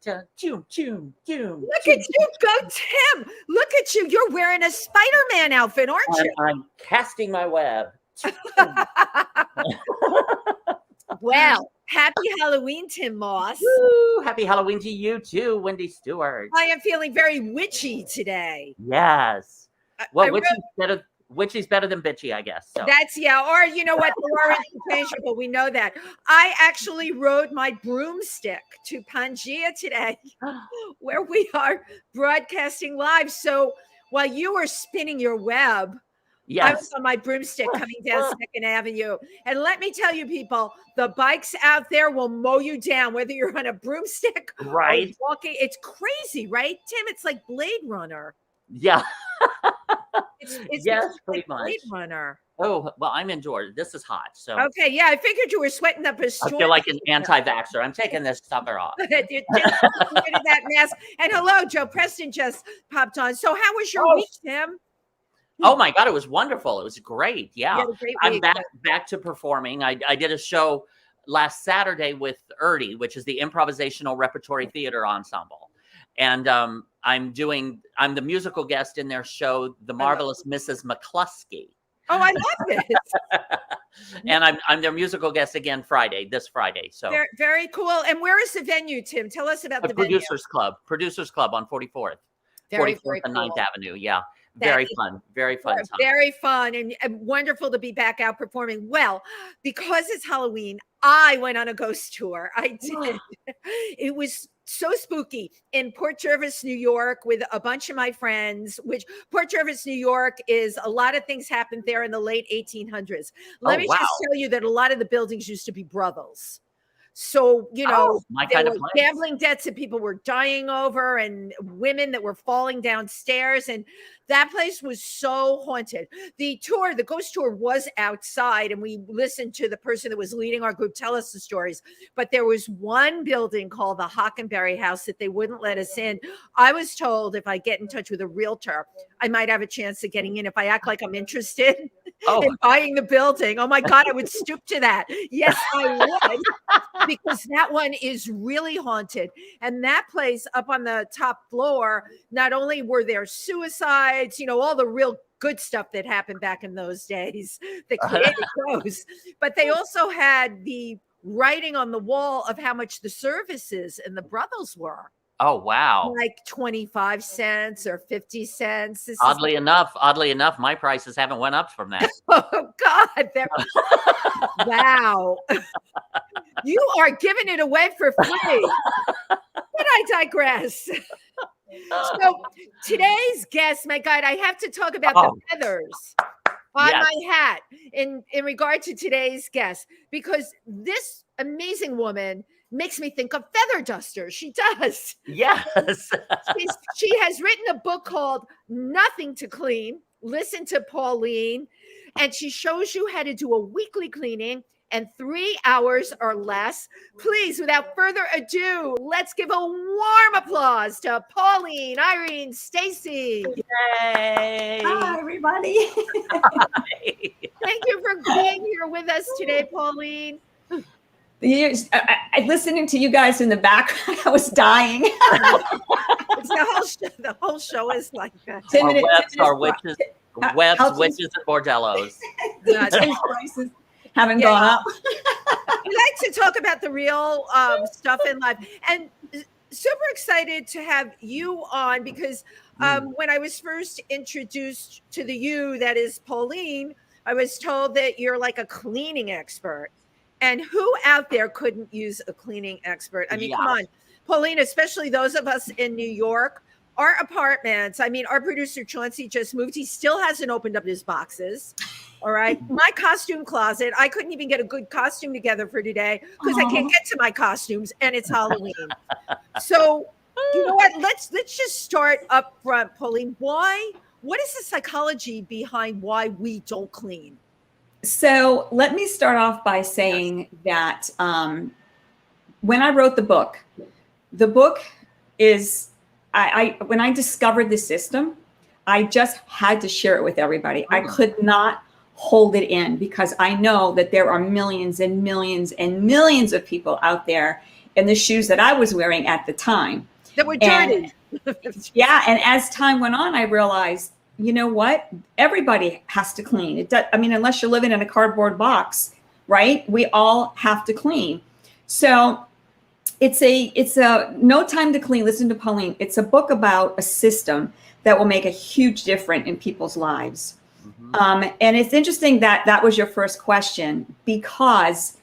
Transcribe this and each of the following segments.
Look at you go, Tim. Look at you. You're wearing a Spider-Man outfit, aren't you? I'm casting my web. Well, happy Halloween, Tim Moss. Woo, happy Halloween to you too, Wendy Stuart. I am feeling very witchy today. Yes. Well, witchy's better than bitchy, I guess. So. That's, yeah. Or you know what? They are interchangeable. We know that. I actually rode my broomstick to PANGEA today, where we are broadcasting live. So while you were spinning your web, yes, I was on my broomstick coming down 2nd Avenue. And let me tell you, people, the bikes out there will mow you down, whether you're on a broomstick right or walking. It's crazy, right, Tim? It's like Blade Runner. Yeah. It's yes, pretty much. Blade Runner. Oh, well, I'm in Georgia. This is hot. So okay, yeah, I figured you were sweating up a storm. I feel like an anti-vaxxer. I'm taking this sucker off. Get rid of that mask. And hello, Joe Preston just popped on. So how was your week, Tim? Oh my God, it was wonderful. It was great. Yeah. I'm back to performing. I did a show last Saturday with ERDI, which is the Improvisational Repertory Theater Ensemble. And I'm the musical guest in their show, The Marvelous Mrs. McCluskey. Oh, I love it. And I'm their musical guest again this Friday. So very, very cool. And where is the venue, Tim? Tell us about the Producers Club on 44th. Very 44th cool. and 9th Avenue. Yeah. Very fun time. Very fun and wonderful to be back out performing. Well, because it's Halloween, I went on a ghost tour. I did. It was so spooky in Port Jervis, New York, with a bunch of my friends, which Port Jervis, New York is a lot of things happened there in the late 1800s. Let me just tell you that a lot of the buildings used to be brothels. So, you know, there were gambling debts that people were dying over and women that were falling downstairs. And that place was so haunted. The ghost tour was outside, and we listened to the person that was leading our group tell us the stories. But there was one building called the Hockenberry House that they wouldn't let us in. I was told if I get in touch with a realtor, I might have a chance of getting in if I act like I'm interested in buying the building. Oh my God, I would stoop to that. Yes, I would. Because that one is really haunted. And that place up on the top floor, not only were there suicides, you know, all the real good stuff that happened back in those days that created those, but they also had the writing on the wall of how much the services and the brothels were. Oh, wow. Like 25 cents or 50 cents. Oddly enough, my prices haven't went up from that. Oh, God. Wow. You are giving it away for free. But I digress. So today's guest, my God, I have to talk about the feathers on my hat in regard to today's guest, because this amazing woman makes me think of feather dusters. She does. Yes. She has written a book called Nothing to Clean. Listen to Pauline. And she shows you how to do a weekly cleaning in 3 hours or less. Please, without further ado, let's give a warm applause to Pauline Irene Stacey. Yay. Hi, everybody. Hi. Thank you for being here with us today, Pauline. Listening to you guys in the background, I was dying. The whole show is like that. Webs, witches, and bordellos. Prices haven't gone up. We like to talk about the real stuff in life, and super excited to have you on because when I was first introduced to you, that is Pauline, I was told that you're like a cleaning expert. And who out there couldn't use a cleaning expert? I mean, come on, Pauline, especially those of us in New York, our apartments. I mean, our producer Chauncey just moved. He still hasn't opened up his boxes. All right. My costume closet. I couldn't even get a good costume together for today because I can't get to my costumes and it's Halloween. So you know what? Let's just start up front, Pauline. What is the psychology behind why we don't clean? So let me start off by saying that when I wrote the book is, when I discovered the system, I just had to share it with everybody. I could not hold it in because I know that there are millions and millions and millions of people out there and the shoes that I was wearing at the time. That were dirty. Yeah. And as time went on, I realized, you know what? Everybody has to clean. I mean, unless you're living in a cardboard box, right? We all have to clean. So it's a No Time to Clean. Listen to Pauline. It's a book about a system that will make a huge difference in people's lives. And it's interesting that was your first question, because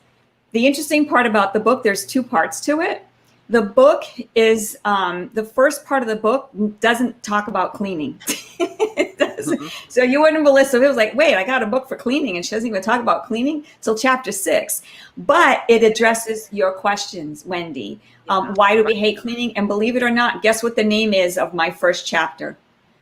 the interesting part about the book, there's two parts to it. The book is, the first part of the book doesn't talk about cleaning. It doesn't. So you wouldn't, Melissa, it was like, wait, I got a book for cleaning and she doesn't even talk about cleaning till chapter 6. But it addresses your questions, Wendy. Why do we hate cleaning? And believe it or not, guess what the name is of my first chapter?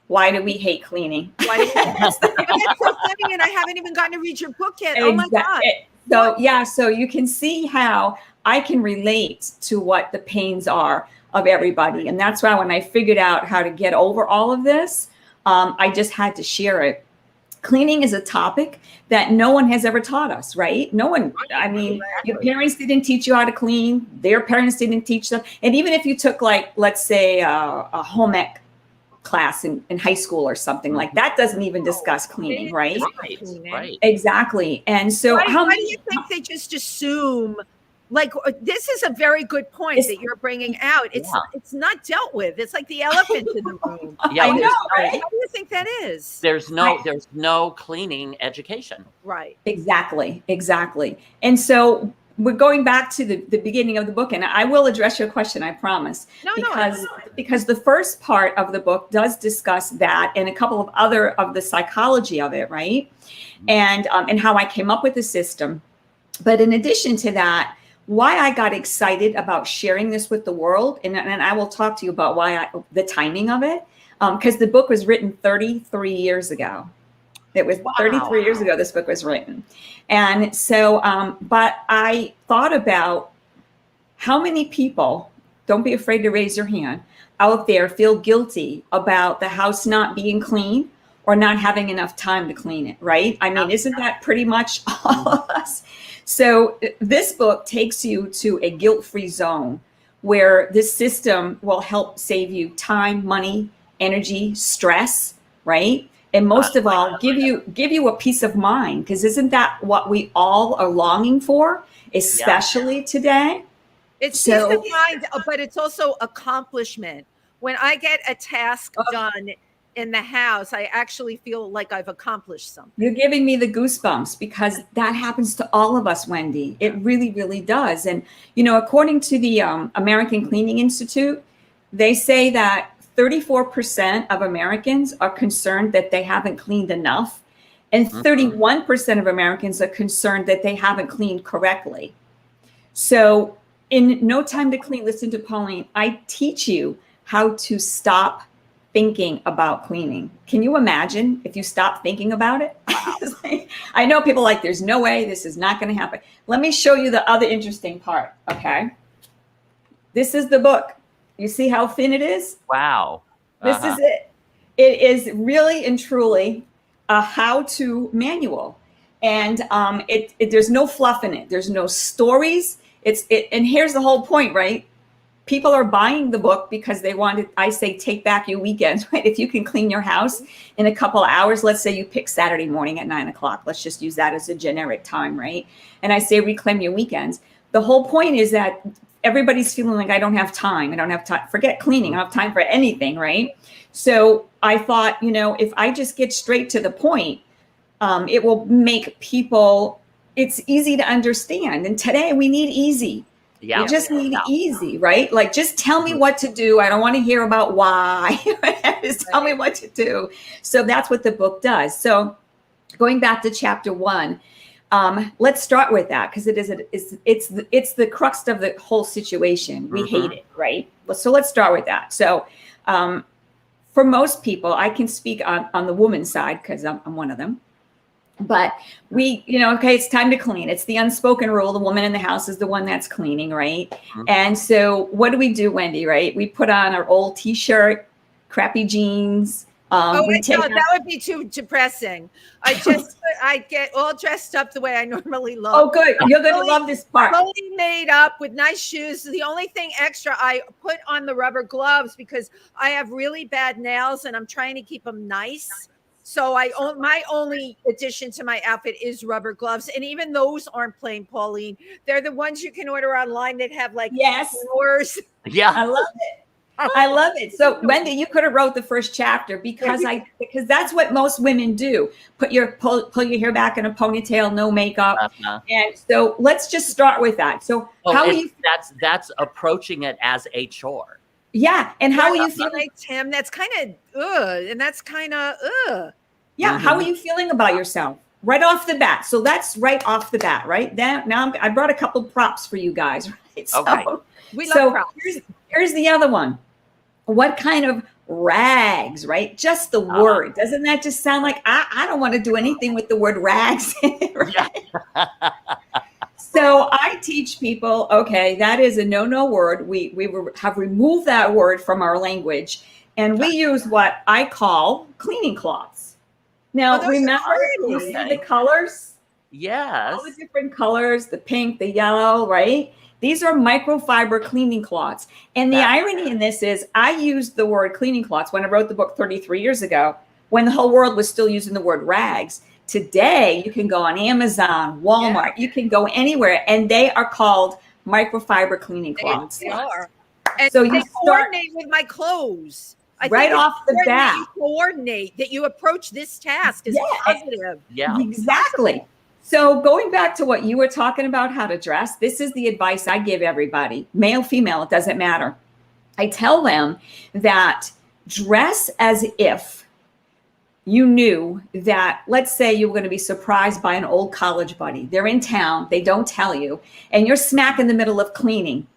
Why do we hate cleaning? Why do we That's so funny, and I haven't even gotten to read your book yet. Oh my God. So yeah, so you can see how I can relate to what the pains are of everybody. And that's why when I figured out how to get over all of this, I just had to share it. Cleaning is a topic that no one has ever taught us, right? No one, I mean, your parents didn't teach you how to clean. Their parents didn't teach them. And even if you took, like, let's say a home ec class in high school or something like that, doesn't even discuss cleaning, right? Right. Exactly. And so why do you think they just assume, like, this is a very good point that you're bringing out. It's not dealt with. It's like the elephant in the room. Yeah, I know, right? How do you think that is? There's no cleaning education. Right. Exactly. And so we're going back to the beginning of the book, and I will address your question, I promise. Because the first part of the book does discuss that and a couple of other of the psychology of it, right? And how I came up with the system. But in addition to that, why I got excited about sharing this with the world, and I will talk to you about the timing of it, because the book was written 33 years ago. It was 33 years ago this book was written. And so, but I thought about how many people, don't be afraid to raise your hand, out there feel guilty about the house not being clean or not having enough time to clean it, right? I mean, isn't that pretty much all of us? So this book takes you to a guilt-free zone where this system will help save you time, money, energy, stress, right? And most of all, give you a peace of mind, because isn't that what we all are longing for, especially today? It's peace of mind, but it's also accomplishment. When I get a task done in the house, I actually feel like I've accomplished something. You're giving me the goosebumps, because that happens to all of us, Wendy. It really, really does. And, you know, according to the American Cleaning Institute, they say that 34% of Americans are concerned that they haven't cleaned enough. And 31% of Americans are concerned that they haven't cleaned correctly. So in No Time to Clean, listen to Pauline, I teach you how to stop thinking about cleaning. Can you imagine if you stop thinking about it? I know people are like, there's no way, this is not going to happen. Let me show you the other interesting part, okay? This is the book. You see how thin it is? Wow. This is it. It is really and truly a how-to manual. And there's no fluff in it. There's no stories. And here's the whole point, right? People are buying the book because they want it. I say, take back your weekends, right? If you can clean your house in a couple of hours, let's say you pick Saturday morning at 9 o'clock. Let's just use that as a generic time, right? And I say, reclaim your weekends. The whole point is that everybody's feeling like I don't have time. I don't have time. Forget cleaning. I don't have time for anything, right? So I thought, you know, if I just get straight to the point, it will make people, it's easy to understand. And today we need easy. Yeah. We just need easy, right? Like, just tell me what to do. I don't want to hear about why. Just tell me what to do. So that's what the book does. So going back to chapter 1, let's start with that, because it's the crux of the whole situation. We hate it, right? So let's start with that. So for most people, I can speak on the woman's side because I'm one of them. But we, you know, okay, it's time to clean. It's the unspoken rule. The woman in the house is the one that's cleaning, right? And so what do we do, Wendy, right? We put on our old t-shirt, crappy jeans, Oh, We take no, that would be too depressing. I get all dressed up the way I normally look. Oh, good. You're going to love this part. Fully made up with nice shoes. The only thing extra, I put on the rubber gloves because I have really bad nails and I'm trying to keep them nice. So my only addition to my outfit is rubber gloves, and even those aren't plain, Pauline. They're the ones you can order online that have like flowers. Yeah, I love it. I love it. So Wendy, you could have wrote the first chapter because that's what most women do. Pull your hair back in a ponytail, no makeup. And so let's just start with that. So that's approaching it as a chore. Yeah. And how are you feeling? Tim, that's kind of and that's kind of Yeah. How are you feeling about yourself? Right off the bat. So that's right off the bat, right? Now I brought a couple props for you guys, right? So, okay. We love props. Here's the other one. What kind of rags, right? Just the word. Doesn't that just sound like I don't want to do anything with the word rags in it, right? Yeah. So I teach people, okay, that is a no word. We have removed that word from our language, and we use what I call cleaning cloths. Now, remember, you see the colors? Yes. All the different colors, the pink, the yellow, right? These are microfiber cleaning cloths. And the irony in this is I used the word cleaning cloths when I wrote the book 33 years ago, when the whole world was still using the word rags. Today, you can go on Amazon, Walmart, you can go anywhere, and they are called microfiber cleaning cloths. They are. And so they coordinate with my clothes. Right off the bat. You coordinate that you approach this task as positive. Yeah. Exactly. So going back to what you were talking about, how to dress, this is the advice I give everybody, male, female, it doesn't matter. I tell them that dress as if you knew that, let's say you were going to be surprised by an old college buddy. They're in town, they don't tell you, and you're smack in the middle of cleaning.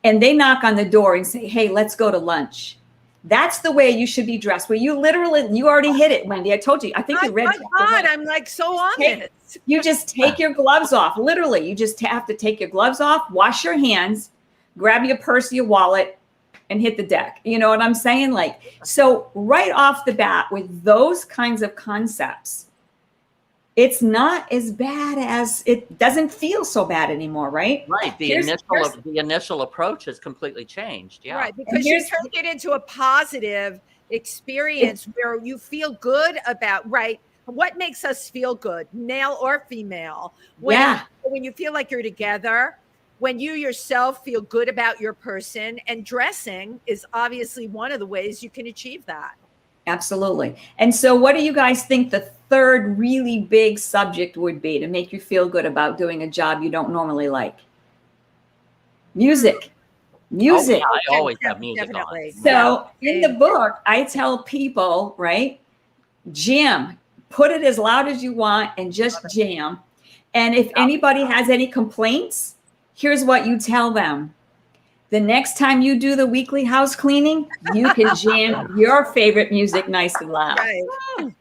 And they knock on the door and say, hey, let's go to lunch. That's the way you should be dressed. Where you already hit it, Wendy. I told you. I think you read. My God, I'm like so on it. You just take your gloves off. Literally, you just have to take your gloves off, wash your hands, grab your purse, your wallet, and hit the deck. You know what I'm saying? Like, so right off the bat with those kinds of concepts, it's not as bad as it doesn't feel so bad anymore, right? Right. The initial approach has completely changed. Yeah. Right. Because you turned it into a positive experience where you feel good about, right? What makes us feel good, male or female? When you feel like you're together, when you yourself feel good about your person, and dressing is obviously one of the ways you can achieve that. Absolutely. And so what do you guys think the third really big subject would be to make you feel good about doing a job you don't normally like? Music. Music. Oh, yeah, I always have music on. So in the book, I tell people, right, jam. Put it as loud as you want and just jam. And if anybody has any complaints, here's what you tell them. The next time you do the weekly house cleaning, you can jam your favorite music nice and loud. Right.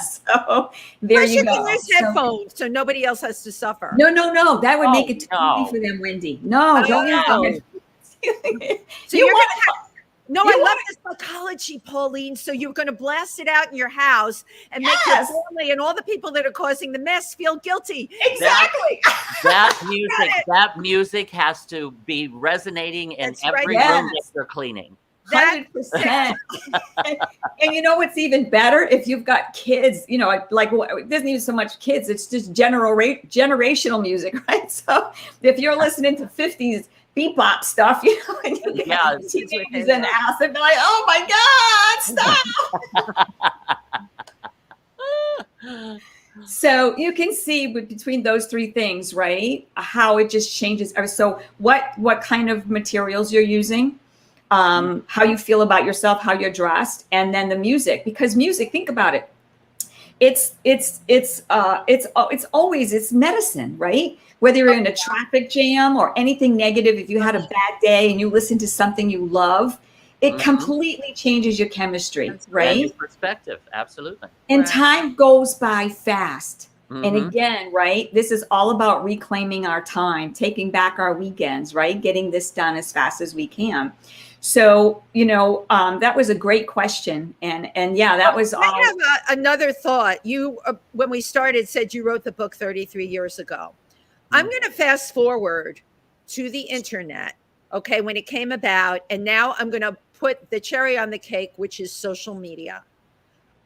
So there you go. Use headphones so nobody else has to suffer. No. That would make it too easy for them, Wendy. No, don't use headphones. So you're going to I love the psychology, Pauline. So you're going to blast it out in your house and make your family and all the people that are causing the mess feel guilty. Exactly. That music has to be resonating in every room that they're cleaning. 100%. And you know what's even better? If you've got kids, you know, like it doesn't even so much kids, it's just generational music, right? So if you're listening to 50s bebop stuff, you know, and you get teenagers in the house and be like, oh my God, stop. So you can see between those three things, right, how it just changes. So what kind of materials you're using, how you feel about yourself, how you're dressed, and then the music. Because music, think about it. It's medicine, right? Whether you're in a traffic jam or anything negative, if you had a bad day and you listen to something you love, it completely changes your chemistry, right? Your perspective, absolutely. And time goes by fast. And again, right, this is all about reclaiming our time, taking back our weekends, right? Getting this done as fast as we can. So, that was a great question. And yeah, that was all. I have another thought. You, when we started, said you wrote the book 33 years ago. I'm going to fast forward to the internet, okay, when it came about. And now I'm going to put the cherry on the cake, which is social media.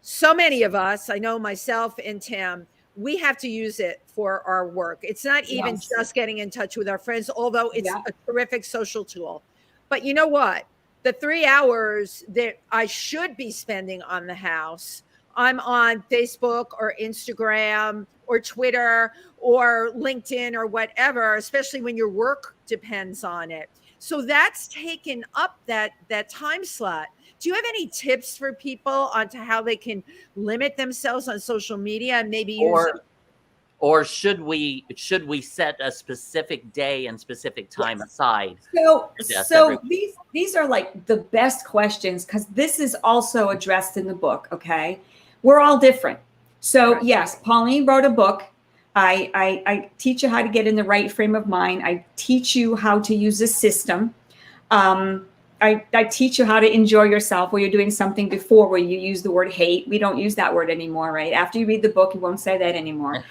So many of us, I know myself and Tim, we have to use it for our work. It's not even just getting in touch with our friends, although it's a terrific social tool. But you know what? The 3 hours that I should be spending on the house, I'm on Facebook or Instagram or Twitter or LinkedIn or whatever, especially when your work depends on it. So that's taken up that time slot. Do you have any tips for people on to how they can limit themselves on social media and maybe use it? Or should we set a specific day and specific time aside? So these are like the best questions, because this is also addressed in the book. Okay, we're all different. So yes, Pauline wrote a book. I teach you how to get in the right frame of mind. I teach you how to use a system. I teach you how to enjoy yourself where you're doing something before where you use the word hate. We don't use that word anymore, right? After you read the book, you won't say that anymore.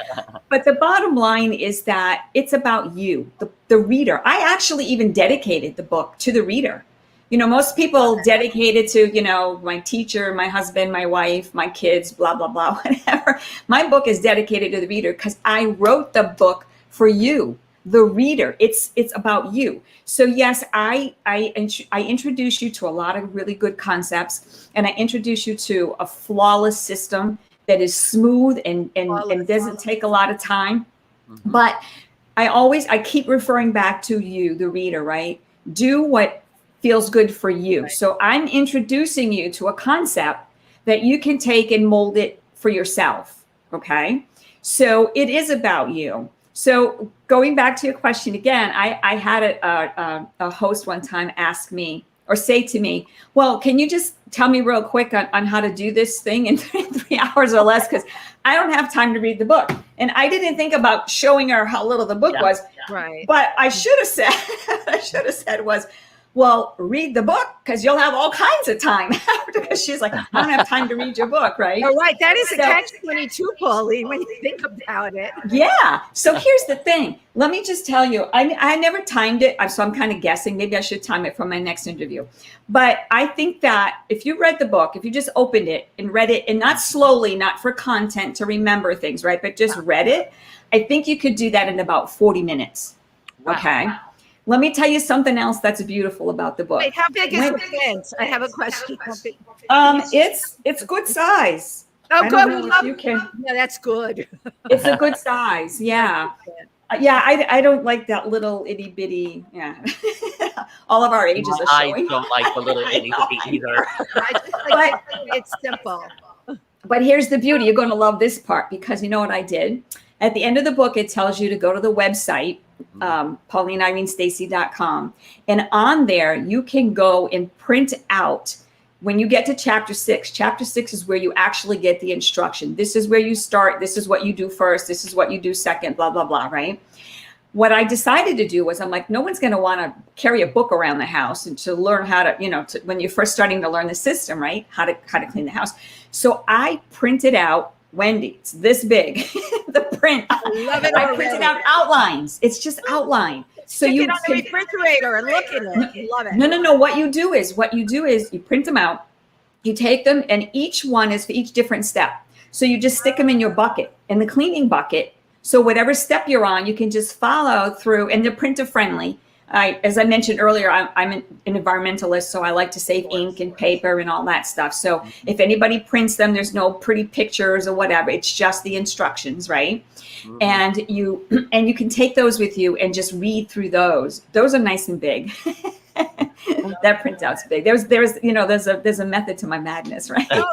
But the bottom line is that it's about you, the reader. I actually even dedicated the book to the reader. Most people dedicate it to, my teacher, my husband, my wife, my kids, blah, blah, blah, whatever. My book is dedicated to the reader because I wrote the book for you, the reader. It's about you. So yes, I introduce you to a lot of really good concepts, and I introduce you to a flawless system that is smooth and doesn't take a lot of time. Mm-hmm. But I keep referring back to you, the reader, right? Do what feels good for you. Right. So I'm introducing you to a concept that you can take and mold it for yourself. Okay. So it is about you. So going back to your question again, I had a host one time ask me or say to me, well, can you just tell me real quick on how to do this thing in 3 hours or less? Because I don't have time to read the book. And I didn't think about showing her how little the book was. Right. But I should have said was, well, read the book because you'll have all kinds of time. Because she's like, I don't have time to read your book, right? Oh, right. That is a catch-22, Pauline, when you think about it. Yeah. So here's the thing. Let me just tell you, I never timed it. So I'm kind of guessing. Maybe I should time it for my next interview. But I think that if you read the book, if you just opened it and read it, and not slowly, not for content to remember things, right? But just read it, I think you could do that in about 40 minutes. Wow. Okay. Let me tell you something else that's beautiful about the book. Wait, how big is the print? I have a question. It's good size. Oh, good. You can. Yeah, that's good. It's a good size. Yeah. Yeah, I don't like that little itty bitty. Yeah. All of our ages are showing. I don't like the little itty bitty either. But it's simple. But here's the beauty. You're going to love this part, because you know what I did? At the end of the book, it tells you to go to the website, PaulineIreneStacey.com. And on there, you can go and print out, when you get to chapter 6 is where you actually get the instruction. This is where you start. This is what you do first. This is what you do second, blah, blah, blah, right? What I decided to do was, I'm like, no one's going to want to carry a book around the house and to learn how to, when you're first starting to learn the system, right? How to clean the house. So I printed out, Wendy, it's this big, the print. I love it. I printed out outlines. It's just outline. So you get on the refrigerator and look at it. Love it. No. What you do is you print them out, you take them, and each one is for each different step. So you just stick them in your bucket, in the cleaning bucket. So whatever step you're on, you can just follow through, and they're printer friendly. As I mentioned earlier, I'm an environmentalist, so I like to save ink and paper and all that stuff. So if anybody prints them, there's no pretty pictures or whatever. It's just the instructions, right? Mm-hmm. And you can take those with you and just read through those. Those are nice and big. That printout's big. There's a method to my madness, right? No,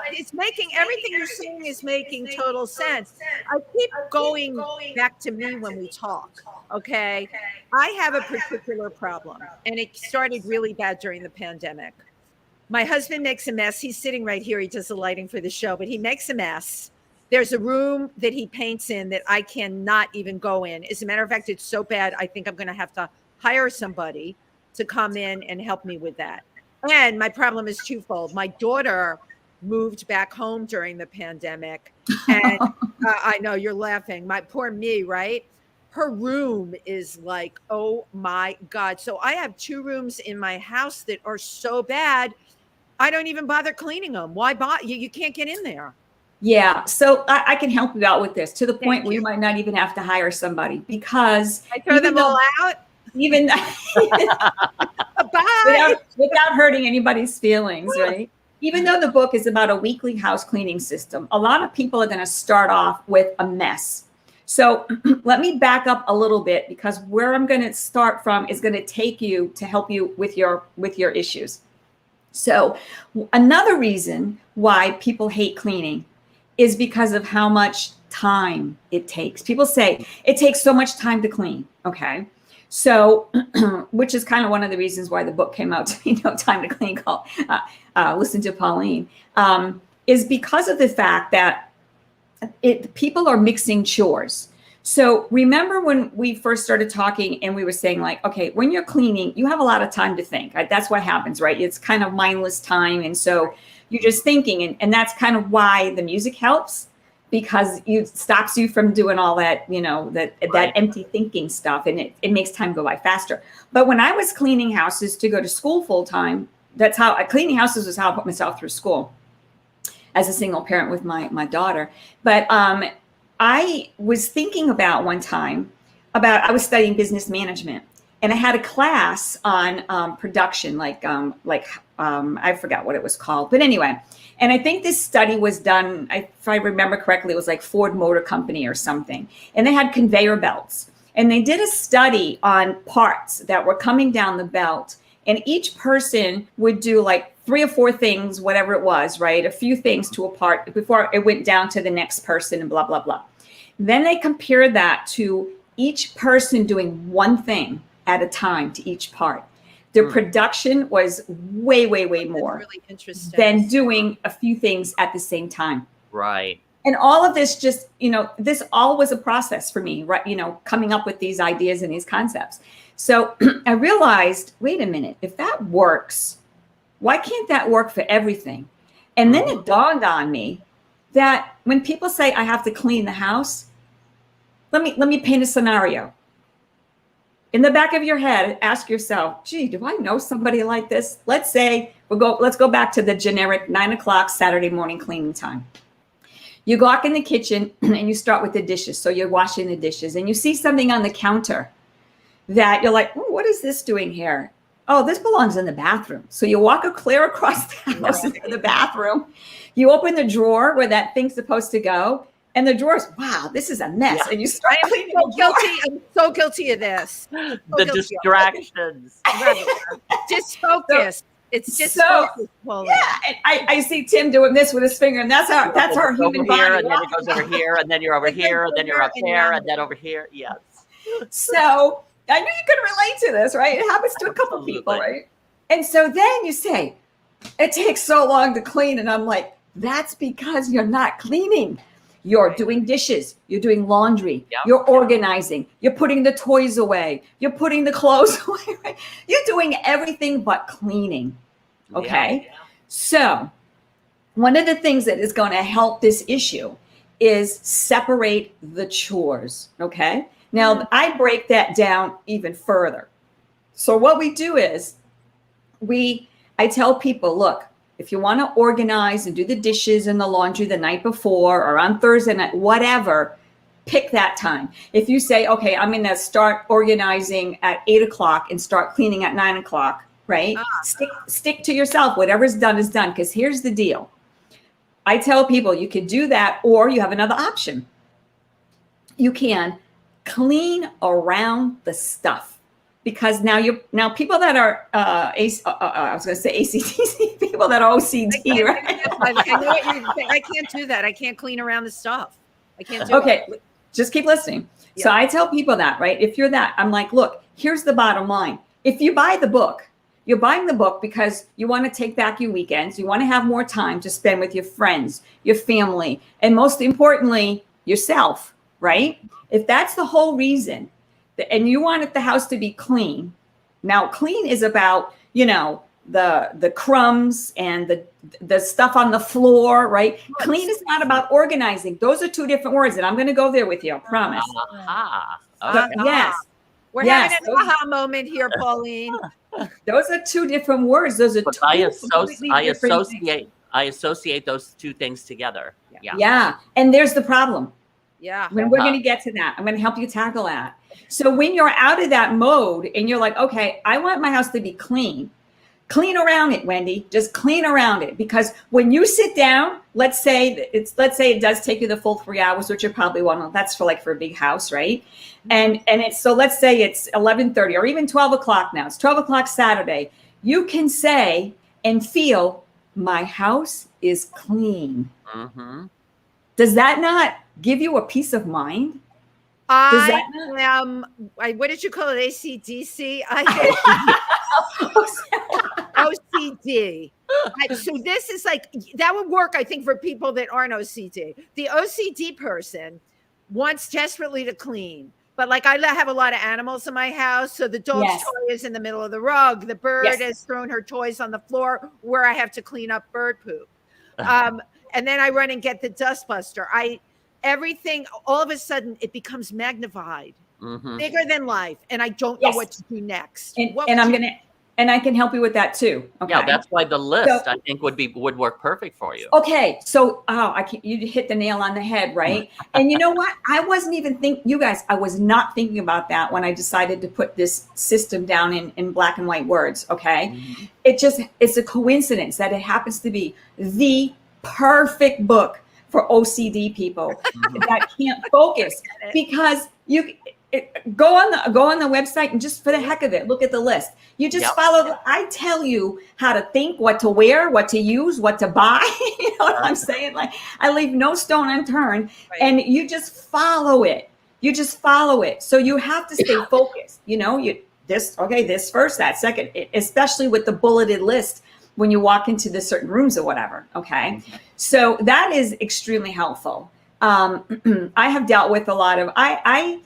it's making, everything you're saying is making total sense. I keep going back to me when we talk. Okay. I have a particular problem, and it started really bad during the pandemic. My husband makes a mess. He's sitting right here. He does the lighting for the show, but he makes a mess. There's a room that he paints in that I cannot even go in. As a matter of fact, it's so bad, I think I'm going to have to hire somebody to come in and help me with that. And my problem is twofold. My daughter moved back home during the pandemic. And I know you're laughing. My poor me, right? Her room is like, oh my God. So I have 2 rooms in my house that are so bad, I don't even bother cleaning them. Why bother? You can't get in there. Yeah. So I can help you out with this to the point Thank where you. you might not even have to hire somebody, because I throw them all out. even Bye. without hurting anybody's feelings, right? Even though the book is about a weekly house cleaning system, a lot of people are going to start off with a mess. So let me back up a little bit, because where I'm going to start from is going to take you to help you with your issues. So another reason why people hate cleaning is because of how much time it takes. People say it takes so much time to clean. Okay. So, which is kind of one of the reasons why the book came out, to be No Time to Clean, called Listen to Pauline, is because of the fact that people are mixing chores. So remember when we first started talking and we were saying, like, okay, when you're cleaning, you have a lot of time to think. Right? That's what happens, right? It's kind of mindless time. And so you're just thinking, and that's kind of why the music helps, because it stops you from doing all that, that empty thinking stuff, and it makes time go by faster. But when I was cleaning houses to go to school full time, that's how cleaning houses was how I put myself through school as a single parent with my daughter. But I was thinking about one time I was studying business management, and I had a class on production, I forgot what it was called, but anyway. And I think this study was done, if I remember correctly, it was like Ford Motor Company or something. And they had conveyor belts. And they did a study on parts that were coming down the belt. And each person would do like 3 or 4 things, whatever it was, right? A few things to a part before it went down to the next person and blah, blah, blah. Then they compared that to each person doing one thing at a time to each part. Their production was way, way, way more really interesting than doing a few things at the same time. Right. And all of this just, this all was a process for me, right? Coming up with these ideas and these concepts. So I realized, wait a minute, if that works, why can't that work for everything? And then it dawned on me that when people say I have to clean the house, let me paint a scenario. In the back of your head, ask yourself, gee, do I know somebody like this? Let's say let's go back to the generic 9 o'clock Saturday morning cleaning time. You walk in the kitchen and you start with the dishes. So you're washing the dishes and you see something on the counter that you're like, what is this doing here? Oh, this belongs in the bathroom. So you walk clear across the house into the bathroom. You open the drawer where that thing's supposed to go. And the drawers, wow, this is a mess. Yeah. And you start cleaning the drawer. I'm so guilty of this. The distractions. Just focus. It's just so focus. Yeah. And I see Tim doing this with his finger, and that's our human body. Here, and then it goes over here, and then you're over here, and then you're up there, and then over here. Yes. So I knew you could relate to this, right? It happens to a couple people, right? And so then you say, it takes so long to clean. And I'm like, that's because you're not cleaning. You're doing dishes, you're doing laundry, you're organizing, you're putting the toys away, you're putting the clothes away, right? You're doing everything but cleaning, okay? So one of the things that is going to help this issue is separate the chores, okay? Now, I break that down even further. So what we do is I tell people, look, if you want to organize and do the dishes and the laundry the night before or on Thursday night, whatever, pick that time. If you say, okay, I'm going to start organizing at 8 o'clock and start cleaning at 9 o'clock, right? Stick to yourself. Whatever's done is done. Because here's the deal. I tell people you can do that, or you have another option. You can clean around the stuff. Because now people that are I was going to say ACDC, people that are OCD, right? I know what you're saying. I can't do that. I can't clean around the stuff. I can't do it. Okay, just keep listening. Yeah. So I tell people that, right? If you're that, I'm like, look, here's the bottom line. If you buy the book, you're buying the book because you want to take back your weekends. You want to have more time to spend with your friends, your family, and most importantly, yourself, right? If that's the whole reason, and you want the house to be clean, Now, clean is about, the crumbs and the stuff on the floor, right? Clean is not about organizing. Those are two different words, and I'm going to go there with you, I promise. Aha. So, Okay. yes. We're Yes, having an aha moment here, Pauline. those are two different words. Those are But two completely different things. I associate those two things together. Yeah. Yeah. And there's the problem. Yeah. When we're going to get to that, I'm going to help you tackle that. So when you're out of that mode and you're like, okay, I want my house to be clean around it, Wendy, just clean around it. Because when you sit down, let's say it does take you the full 3 hours, which you probably want. That's for a big house, right? And it's, so let's say it's 11:30 or even 12 o'clock now. It's 12 o'clock Saturday. You can say and feel, my house is clean. Mm-hmm. Does that not give you a peace of mind? I am, what did you call it? ACDC? OCD. So this is that would work, I think, for people that aren't OCD. The OCD person wants desperately to clean. But I have a lot of animals in my house. So the dog's toy is in the middle of the rug. The bird has thrown her toys on the floor where I have to clean up bird poop. And then I run and get the dustbuster. Everything, all of a sudden, it becomes magnified, bigger than life. And I don't know what to do next. And I can help you with that too. Okay. Yeah, that's why the list, I think, would work perfect for you. Okay. So, you hit the nail on the head, right? And you know what? I wasn't even I was not thinking about that when I decided to put this system down in black and white words. Okay. Mm-hmm. It's a coincidence that it happens to be the perfect book for OCD people that can't focus, because go on the website and just for the heck of it, look at the list. You just follow. I tell you how to think, what to wear, what to use, what to buy. You know what I'm saying? I leave no stone unturned, and you just follow it. So you have to stay focused. This first, that second, especially with the bulleted list when you walk into the certain rooms or whatever. Okay. So that is extremely helpful. I have dealt with a lot of, I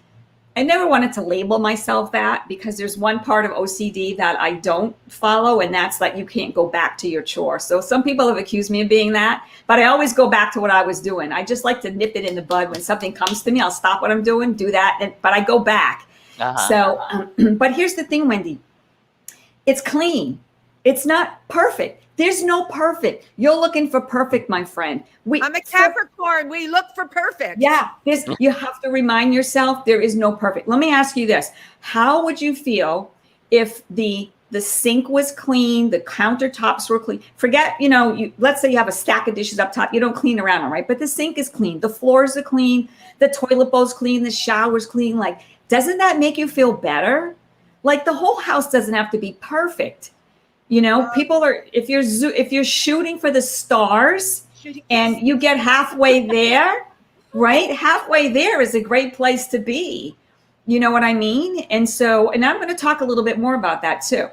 never wanted to label myself that, because there's one part of OCD that I don't follow, and that's that you can't go back to your chore. So some people have accused me of being that, but I always go back to what I was doing. I just like to nip it in the bud. When something comes to me, I'll stop what I'm doing, do that, but I go back. So, but here's the thing, Wendy, it's clean. It's not perfect. There's no perfect. You're looking for perfect, my friend. I'm a Capricorn. We look for perfect. Yeah. You have to remind yourself there is no perfect. Let me ask you this. How would you feel if the sink was clean, the countertops were clean? Forget, let's say you have a stack of dishes up top. You don't clean around them, right? But the sink is clean. The floors are clean. The toilet bowl's clean. The shower's clean. Doesn't that make you feel better? The whole house doesn't have to be perfect. People are, if you're shooting for the stars and you get halfway there, right? Halfway there is a great place to be. You know what I mean? And I'm going to talk a little bit more about that too.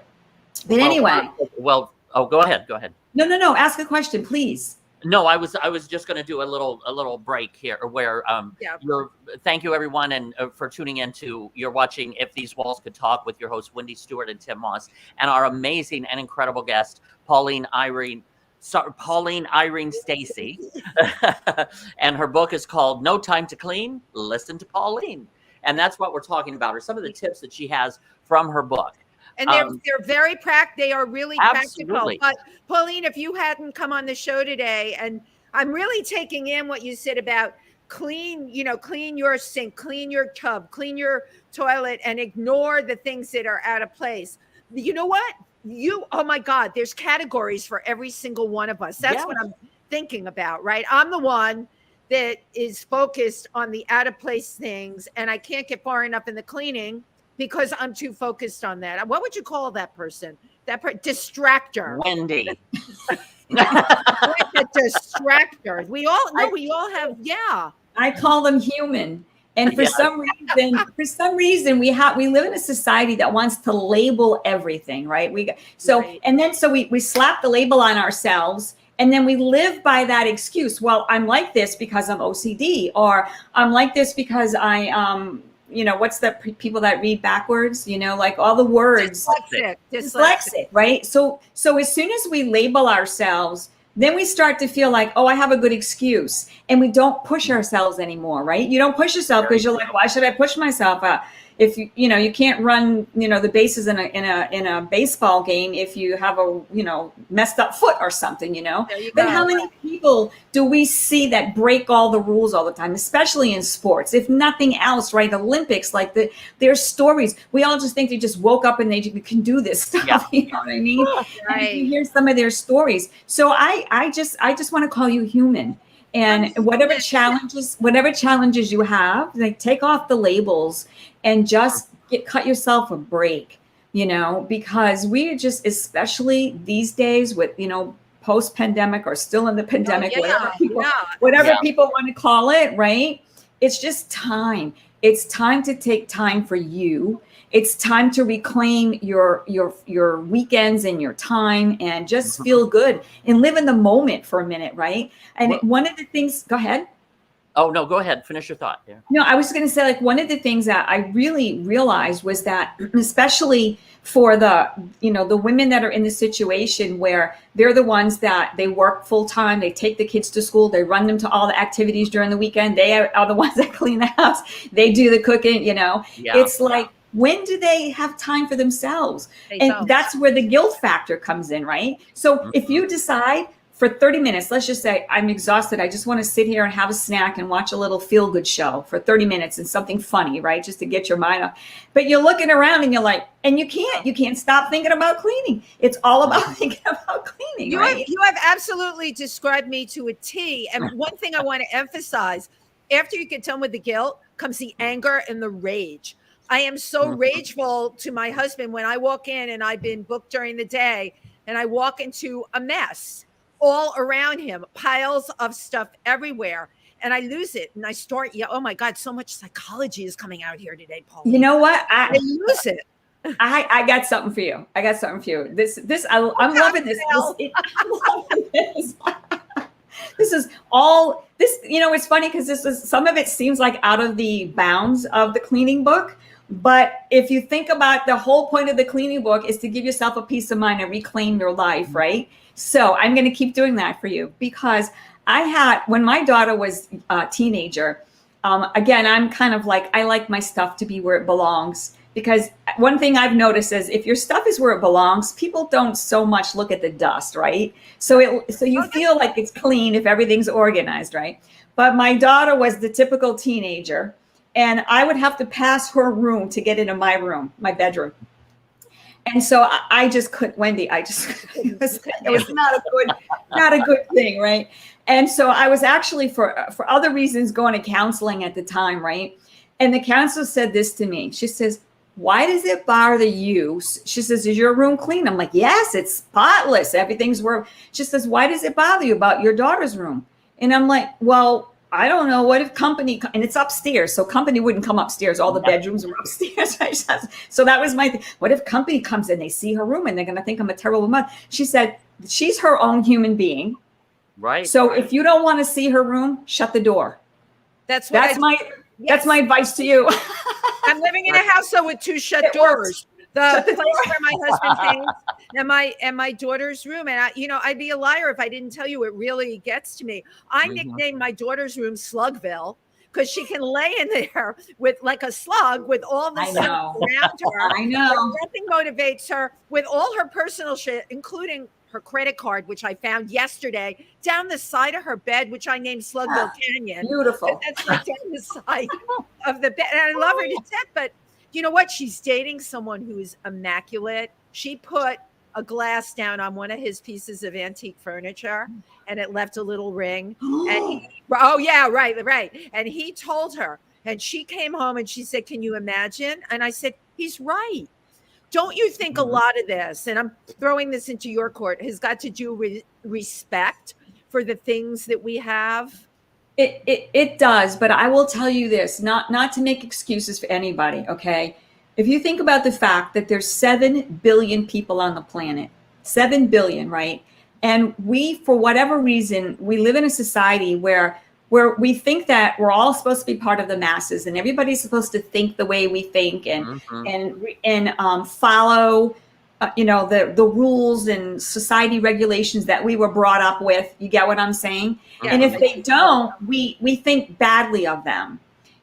But anyway. Go ahead. No. Ask a question, please. No, I was just going to do a little break here where thank you everyone and for tuning in to, you're watching If These Walls Could Talk with your hosts Wendy Stuart and Tym Moss, and our amazing and incredible guest Pauline Irene Stacey. And her book is called No Time to Clean, Listen to Pauline. And that's what we're talking about, are some of the tips that she has from her book. And they're very they are really practical. But Pauline, if you hadn't come on the show today, and I'm really taking in what you said about clean your sink, clean your tub, clean your toilet, and ignore the things that are out of place. You know what? Oh my God, there's categories for every single one of us. That's what I'm thinking about, right? I'm the one that is focused on the out of place things, and I can't get far enough in the cleaning because I'm too focused on that. What would you call that person? Distractor. Wendy. A distractor. We all have. I call them human. And for some reason, we live in a society that wants to label everything, right? We slap the label on ourselves, and then we live by that excuse. Well, I'm like this because I'm OCD, or I'm like this because what's that people that read backwards, like all the words. Dyslexic, right? So as soon as we label ourselves, then we start to feel like, oh, I have a good excuse. And we don't push ourselves anymore, right? You don't push yourself because you're like, why should I push myself? If you can't run, the bases in a baseball game if you have a, messed up foot or something, But how many people do we see that break all the rules all the time, especially in sports? If nothing else, right? Olympics, like their stories, we all just think they just woke up and they can do this stuff. Yeah. You know what I mean? Right. And you hear some of their stories. So I just want to call you human. And whatever challenges you have, like take off the labels and just cut yourself a break, because we are just, especially these days with, post-pandemic or still in the pandemic, whatever people want to call it, right? It's just time. It's time to take time for you. It's time to reclaim your weekends and your time and just feel good and live in the moment for a minute, right? And one of the things, go ahead. Oh, no, go ahead. Finish your thought. Yeah. No, I was going to say, like, one of the things that I really realized was that, especially for the women that are in the situation where they're the ones that they work full time, they take the kids to school, they run them to all the activities during the weekend, they are the ones that clean the house, they do the cooking, It's like, when do they have time for themselves? That's where the guilt factor comes in, right? So if you decide for 30 minutes, let's just say I'm exhausted, I just want to sit here and have a snack and watch a little feel-good show for 30 minutes and something funny, right? Just to get your mind off. But you're looking around and you're like, and you can't stop thinking about cleaning. It's all about thinking about cleaning, right? You have absolutely described me to a T. And one thing I want to emphasize, after you get done with the guilt comes the anger and the rage. I am so rageful to my husband when I walk in and I've been booked during the day and I walk into a mess all around him, piles of stuff everywhere. And I lose it. And I start, oh my God, so much psychology is coming out here today, Paul. You know what? I lose it. I got something for you. I'm loving this. I'm loving this. This is all this, it's funny because some of it seems like out of the bounds of the cleaning book. But if you think about the whole point of the cleaning book is to give yourself a peace of mind and reclaim your life, right? So I'm going to keep doing that for you because when my daughter was a teenager, again, I'm kind of like, I like my stuff to be where it belongs. Because one thing I've noticed is if your stuff is where it belongs, people don't so much look at the dust, right? So you feel like it's clean if everything's organized, right? But my daughter was the typical teenager, and I would have to pass her room to get into my room, my bedroom. And so I just couldn't, Wendy, it was not a good thing, right? And so I was actually, for other reasons, going to counseling at the time, right? And the counselor said this to me. She says, why does it bother you? She says, is your room clean? I'm like, yes, it's spotless. Everything's where. She says, why does it bother you about your daughter's room? And I'm like, well, I don't know. What if company, and it's upstairs, so company wouldn't come upstairs. All the bedrooms were upstairs. So that was my thing. What if company comes in, they see her room and they're going to think I'm a terrible mother? She said, she's her own human being. Right. So if you don't want to see her room, shut the door. That's my advice to you. I'm living in a house with two shut doors. The place where my husband paints and my daughter's room. And I'd be a liar if I didn't tell you it really gets to me. I nicknamed my daughter's room Slugville because she can lay in there with like a slug with all the stuff around her. I know. Nothing motivates her with all her personal shit, including her credit card, which I found yesterday down the side of her bed, which I named Slugville Canyon. Beautiful. That's right down the side of the bed. And I love her to death, but you know what? She's dating someone who is immaculate. She put a glass down on one of his pieces of antique furniture and it left a little ring. And right. And he told her, and she came home and she said, can you imagine? And I said, he's right. Don't you think a lot of this, and I'm throwing this into your court, has got to do with respect for the things that we have? It does, but I will tell you this, not to make excuses for anybody, okay? If you think about the fact that there's 7 billion people on the planet, 7 billion, right? And we, for whatever reason, we live in a society where where we think that we're all supposed to be part of the masses and everybody's supposed to think the way we think and follow the rules and society regulations that we were brought up with. You get what I'm saying? Yeah. And if they don't, we think badly of them.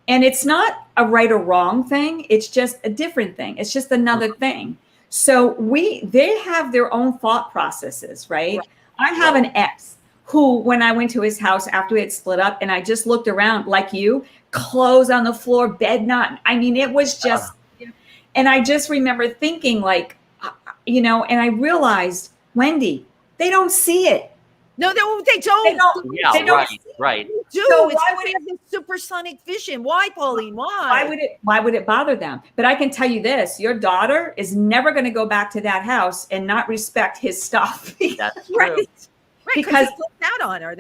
And it's not a right or wrong thing. It's just a different thing. It's just another thing. So they have their own thought processes, right? I have an ex who, when I went to his house after we had split up, and I just looked around like you, clothes on the floor, bed not. I mean, it was just, and I just remember thinking like, and I realized, Wendy, they don't see it. No, they don't. Yeah, they don't right. Dude, So why would it have this supersonic vision? Why, Pauline? Why? Why would it bother them? But I can tell you this: your daughter is never going to go back to that house and not respect his stuff. That's true. Right. Because he flipped out on her.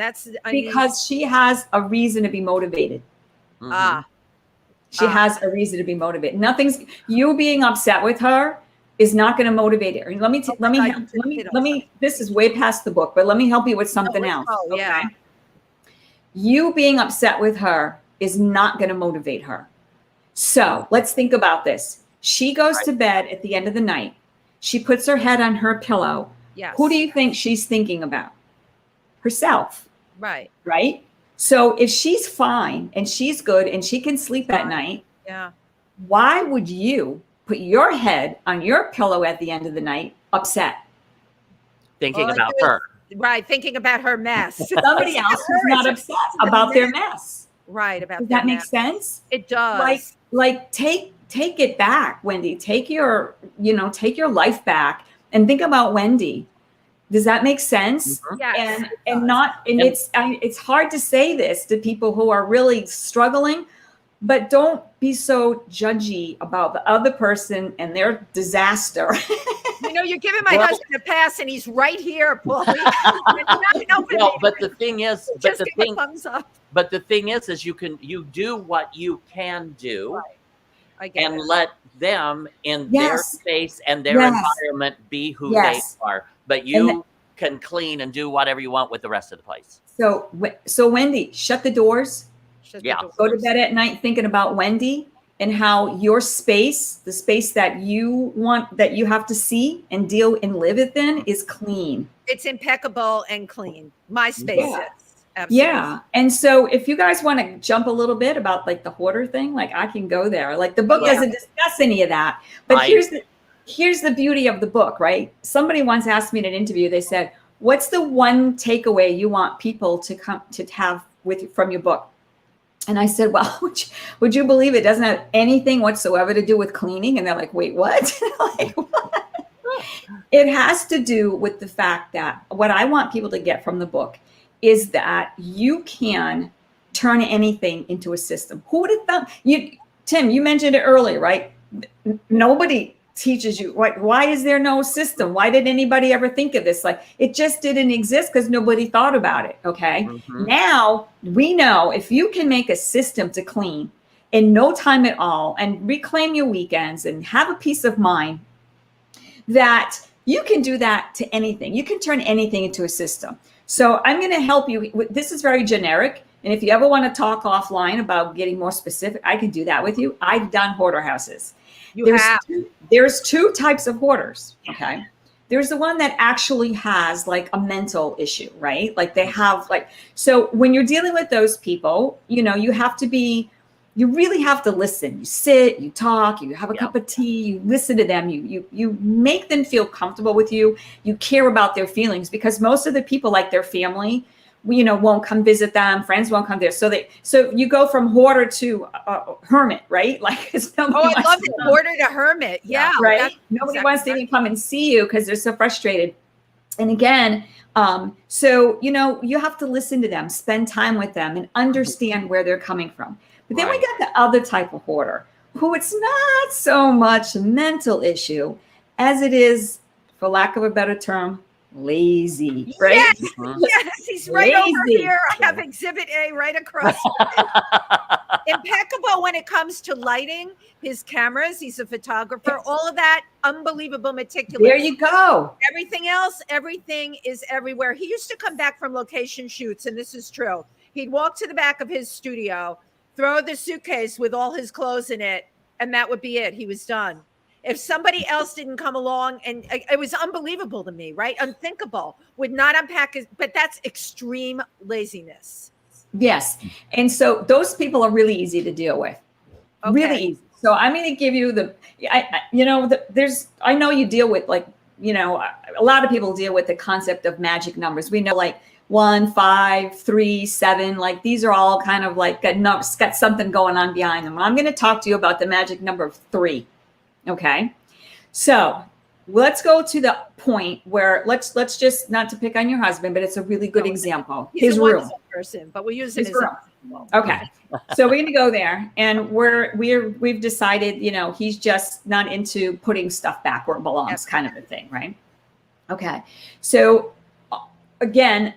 Because she has a reason to be motivated. She has a reason to be motivated. You being upset with her is not going to motivate her. And let me. This is way past the book, but let me help you with something else. Yeah. You being upset with her is not going to motivate her. So let's think about this. She goes to bed at the end of the night. She puts her head on her pillow. Yes. Who do you think she's thinking about? Herself. Right. Right? So if she's fine and she's good and she can sleep at night, why would you put your head on your pillow at the end of the night upset? Thinking about her. Right. Thinking about her mess. Somebody else who's not upset about their mess. Right. Does that make sense? It does. Like take it back, Wendy. Take your life back and think about Wendy. Does that make sense? Yes. It's hard to say this to people who are really struggling, but don't be so judgy about the other person and their disaster. You're giving my husband a pass, and he's right here, Pauline. But the thing is, but the thing is you do what you can do, and it. let them in their space and their environment be who they are. But you can clean and do whatever you want with the rest of the place. So Wendy, shut the doors. Go to bed at night thinking about Wendy and how your space, the space that you want, that you have to see and deal and live within, is clean. It's impeccable and clean. My space is. Absolutely. Yeah. And so if you guys want to jump a little bit about like the hoarder thing, like I can go there. Like the book doesn't discuss any of that. But here's the beauty of the book, right? Somebody once asked me in an interview, they said, what's the one takeaway you want people to come to have from your book? And I said, well, would you believe it doesn't have anything whatsoever to do with cleaning? And they're like, wait, what? Like, what? It has to do with the fact that what I want people to get from the book is that you can turn anything into a system. Who would have thought? Tim, you mentioned it earlier, right? Nobody teaches you. Why is there no system? Why did anybody ever think of this? Like, it just didn't exist because nobody thought about it. Okay. Now we know if you can make a system to clean in no time at all and reclaim your weekends and have a peace of mind, that you can do that to anything. You can turn anything into a system. So I'm going to help you. This is very generic. And if you ever want to talk offline about getting more specific, I can do that with you. I've done hoarder houses. There's two types of hoarders. Okay. There's the one that actually has like a mental issue, right? Like they have so when you're dealing with those people, you really have to listen. You sit, you talk, you have a cup of tea, you listen to them, you make them feel comfortable with you. You care about their feelings because most of the people, like their family, won't come visit them. Friends won't come there. So you go from hoarder to hermit, right? Like, I love it. Hoarder to hermit. Yeah. Right. Nobody wants to even come and see you because they're so frustrated. And again, so, you have to listen to them, spend time with them and understand where they're coming from. But then we got the other type of hoarder who it's not so much a mental issue as it is, for lack of a better term, lazy, right? Yes, he's right over here. I have Exhibit A right across. Impeccable when it comes to lighting, his cameras, he's a photographer, all of that, unbelievable meticulous. There you go. Everything else, everything is everywhere. He used to come back from location shoots, and this is true. He'd walk to the back of his studio, throw the suitcase with all his clothes in it, and that would be it. He was done. If somebody else didn't come along, and it was unbelievable to me, right? Unthinkable, would not unpack his, but that's extreme laziness. Yes. And so those people are really easy to deal with. Okay. Really easy. So I'm going to give you I know you deal with a lot of people deal with the concept of magic numbers. We know like 1, 5, 3, 7, like these are all kind of like got something going on behind them. I'm going to talk to you about the magic number of 3. Okay. So let's go to the point where let's just, not to pick on your husband, but it's a really good example. He's his a room. person, but we'll use it as room. Okay. So we're going to go there, and we've decided, he's just not into putting stuff back where it belongs, kind of a thing. Right. Okay. So again,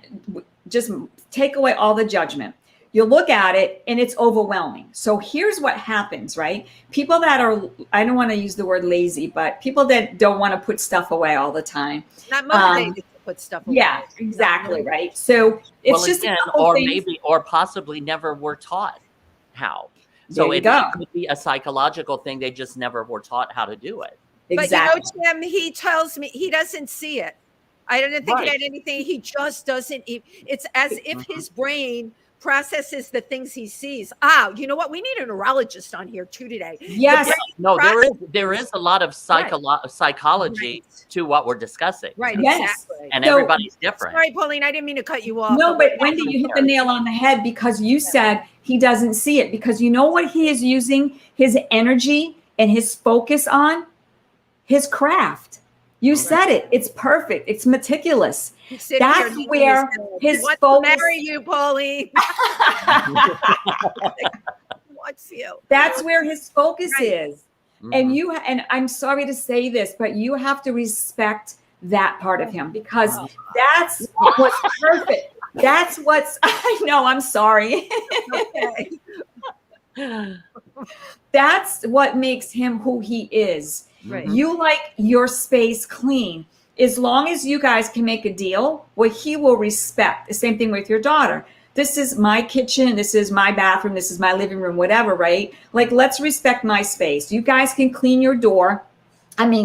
just take away all the judgment. You look at it and it's overwhelming. So here's what happens, right? People that are, I don't want to use the word lazy, but people that don't want to put stuff away all the time. Not motivated to put stuff away. Yeah, exactly, right? So it's just again, a couple or things. maybe, or possibly never were taught how. So There you it go. could be a psychological thing. They just never were taught how to do it. Exactly. But Tim, he tells me he doesn't see it. I don't think Right. he had anything. He just doesn't. It's as if his brain processes the things he sees. You know what? We need a neurologist on here too today. Yes. No, there is a lot of psychology to what we're discussing. Right. Yes. Exactly. And So- everybody's different. Sorry, Pauline. I didn't mean to cut you off. No, but Wendy, you hit the nail on the head, because you said he doesn't see it, because you know what he is using his energy and his focus on? His craft. You said it. It's perfect. It's meticulous. That's where his wants focus. to marry you, Pauline. Wants you. That's where his focus is. Mhm. And I'm sorry to say this, but you have to respect that part of him, because that's what's perfect. That's what's, I know, I'm sorry. Okay. That's what makes him who he is. Right. You like your space clean. As long as you guys can make a deal, what he will respect. The same thing with your daughter. This is my kitchen. This is my bathroom. This is my living room, whatever, right? Like, let's respect my space. You guys can clean your door.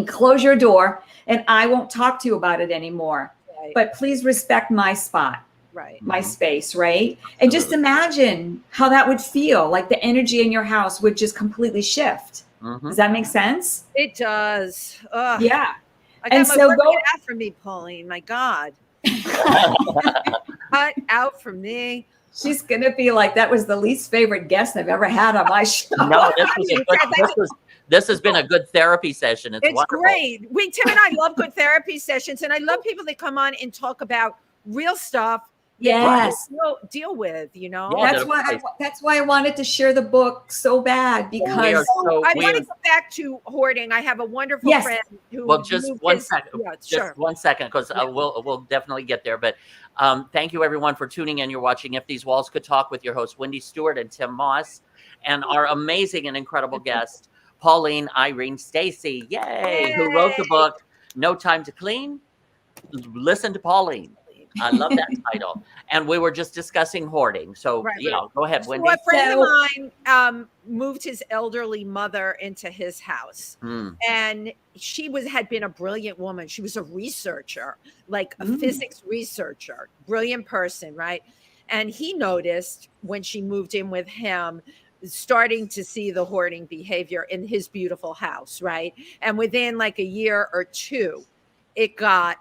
Close your door, and I won't talk to you about it anymore. Right. But please respect my spot. Right. My space, right? And just imagine how that would feel. Like the energy in your house would just completely shift. Mhm. Does that make sense? It does. Ugh. Yeah. I got And my so work go- cut out for me, Pauline. My God. Cut out for me. She's gonna be like, that was the least favorite guest I've ever had on my show. No, this has been a good therapy session. It's wonderful. Great. Tim and I love good therapy sessions, and I love people that come on and talk about real stuff. Yes. Deal with, Yeah, That's why I wanted to share the book so bad, We because are so- I we want are- to go back to hoarding. I have a wonderful Yes. friend who. Well, just moved one his- second. Yeah, Just sure. 1 second, because we'll definitely get there. But thank you, everyone, for tuning in. You're watching If These Walls Could Talk with your hosts, Wendy Stuart and Tym Moss, and our amazing and incredible guest, Pauline Irene Stacey. Yay! Who wrote the book No Time to Clean? Listen to Pauline. I love that title. And we were just discussing hoarding. So, Right. Go ahead, So Wendy. a friend of mine moved his elderly mother into his house, and she had been a brilliant woman. She was a researcher, like a physics researcher, brilliant person, right? And he noticed when she moved in with him, starting to see the hoarding behavior in his beautiful house, right? And within like a year or two, it got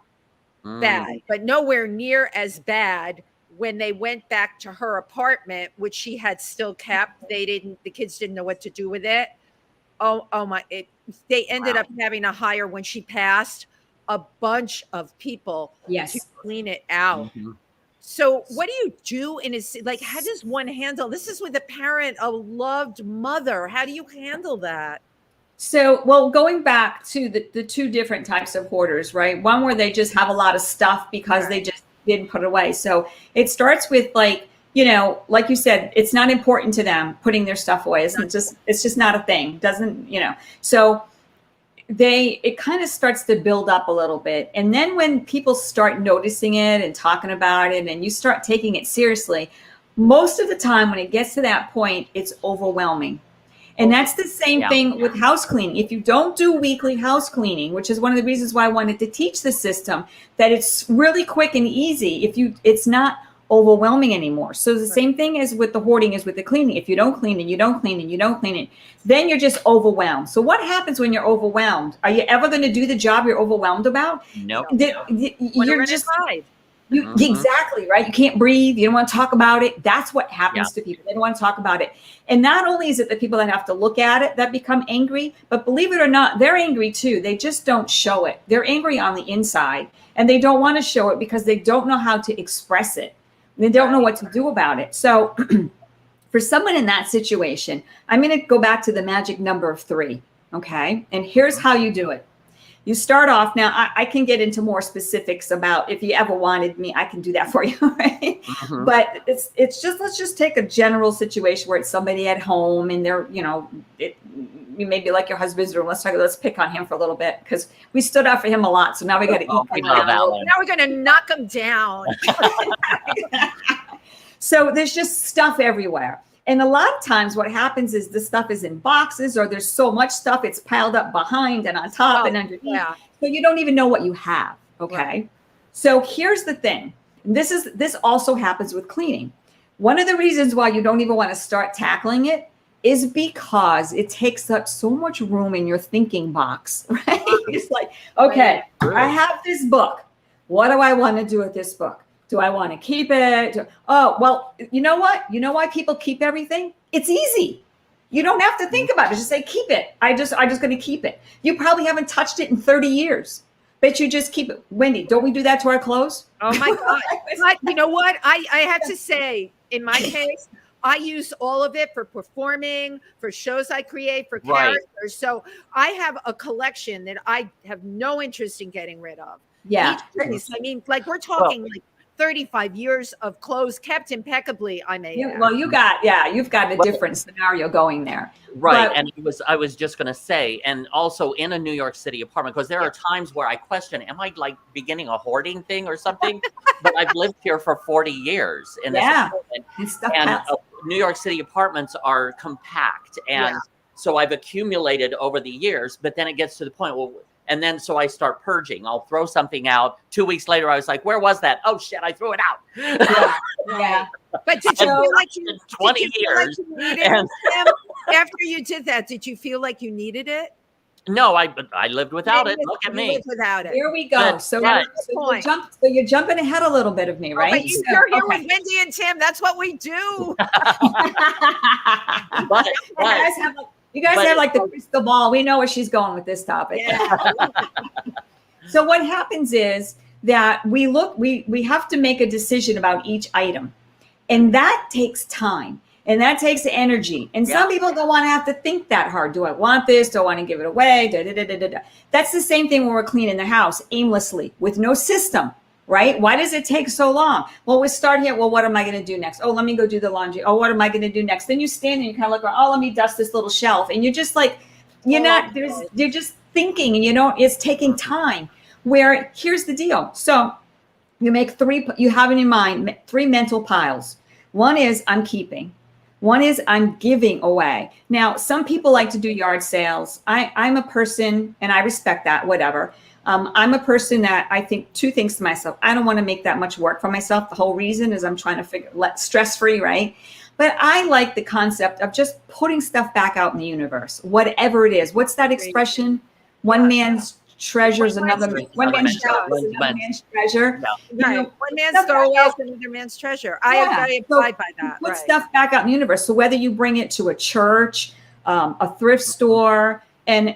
bad, but nowhere near as bad when they went back to her apartment, which she had still kept. The kids didn't know what to do with it. They ended up having to hire, when she passed, a bunch of people to clean it out. So what do you do how does one handle, this is with a parent, a loved mother. How do you handle that? So, well, going back to the two different types of hoarders, right? One where they just have a lot of stuff because they just didn't put it away. So it starts with like you said, it's not important to them putting their stuff away. It's just not a thing. So it kind of starts to build up a little bit. And then when people start noticing it and talking about it, and you start taking it seriously, most of the time when it gets to that point, it's overwhelming. And that's the same thing with house cleaning. If you don't do weekly house cleaning, which is one of the reasons why I wanted to teach the system, that it's really quick and easy. It's not overwhelming anymore. So the same thing as with the hoarding is with the cleaning. If you don't clean it, you don't clean it, you don't clean it, then you're just overwhelmed. So what happens when you're overwhelmed? Are you ever going to do the job you're overwhelmed about? Nope. You're just exactly right. You can't breathe. You don't want to talk about it. That's what happens to people. They don't want to talk about it. And not only is it the people that have to look at it that become angry, but believe it or not, they're angry too. They just don't show it. They're angry on the inside, and they don't want to show it because they don't know how to express it. They don't know what to do about it. So for someone in that situation, I'm going to go back to the magic number of 3. Okay. And here's how you do it. You start off. Now I can get into more specifics about, if you ever wanted me, I can do that for you. Right. But it's just, let's just take a general situation where it's somebody at home and they're, you may be like your husband's room. Let's pick on him for a little bit because we stood up for him a lot. So now we got to eat. Now we're going to knock him down. So there's just stuff everywhere. And a lot of times what happens is the stuff is in boxes, or there's so much stuff, it's piled up behind and on top and underneath. Yeah. So you don't even know what you have. Okay. Right. So here's the thing. This also happens with cleaning. One of the reasons why you don't even want to start tackling it is because it takes up so much room in your thinking box, right? It's like, okay, I have this book. What do I want to do with this book? Do I want to keep it? Oh, well, you know what? You know why people keep everything? It's easy. You don't have to think about it. Just say, keep it. I'm just going to keep it. You probably haven't touched it in 30 years, but you just keep it. Wendy, don't we do that to our clothes? Oh my God. But you know what? I have to say, in my case, I use all of it for performing, for shows I create, for characters. Right. So I have a collection that I have no interest in getting rid of. Yeah. I mean, like we're talking like 35 years of clothes kept impeccably, I may add. Well, you've got a different scenario going there. Right. But, and I was just going to say, and also in a New York City apartment, because there are times where I question, am I like beginning a hoarding thing or something? But I've lived here for 40 years in this apartment. And New York City apartments are compact. And so I've accumulated over the years, but then it gets to the point, and then so I start purging. I'll throw something out. 2 weeks later, I was like, where was that? Oh, shit, I threw it out. Yeah. But did you feel like you 20 years. After you did that, did you feel like you needed it? No, I lived without it. Look at me. Lived without it. There we go. So you're jumping ahead a little bit of me, right? But you're here with Wendy and Tim. That's what we do. You guys have like the crystal ball. We know where she's going with this topic. Yeah. So what happens is that we have to make a decision about each item. And that takes time. And that takes energy. And some people don't want to have to think that hard. Do I want this? Do I want to give it away? That's the same thing when we're cleaning the house aimlessly with no system. Right? Why does it take so long? Well, we start here. Well, what am I going to do next? Oh, let me go do the laundry. Oh, what am I going to do next? Then you stand and you kind of look around. Oh, let me dust this little shelf. And you're just like, you're just thinking, and it's taking time. Where here's the deal. So you have in your mind 3 mental piles. One is I'm keeping. One is I'm giving away. Now, some people like to do yard sales. I'm a person, and I respect that, whatever. I'm a person that I think 2 things to myself. I don't want to make that much work for myself. The whole reason is I'm trying to stress-free, right? But I like the concept of just putting stuff back out in the universe, whatever it is. What's that expression? One man's treasure is another man's treasure. Right. One man's throwaway is another man's treasure. I abide by that. Put stuff back out in the universe. So whether you bring it to a church, a thrift store, and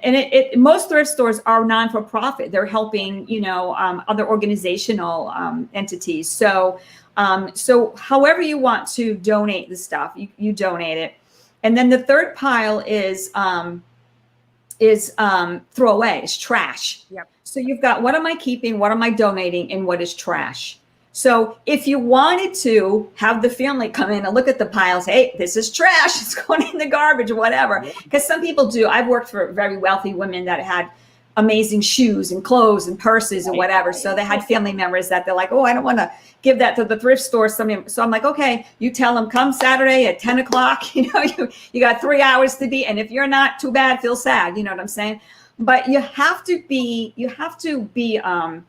most thrift stores are non-for-profit. They're helping, other organizational entities. So however you want to donate the stuff, you donate it. And then the third pile is throw away. It's trash. Yep. So you've got, what am I keeping? What am I donating? And what is trash? So if you wanted to have the family come in and look at the piles, hey, this is trash. It's going in the garbage or whatever. Because some people do. I've worked for very wealthy women that had amazing shoes and clothes and purses and whatever. So they had family members that they're like, oh, I don't want to give that to the thrift store. So I'm like, okay, you tell them come Saturday at 10 o'clock, you got 3 hours to be. And if you're not, too bad, feel sad. You know what I'm saying? But you have to be hard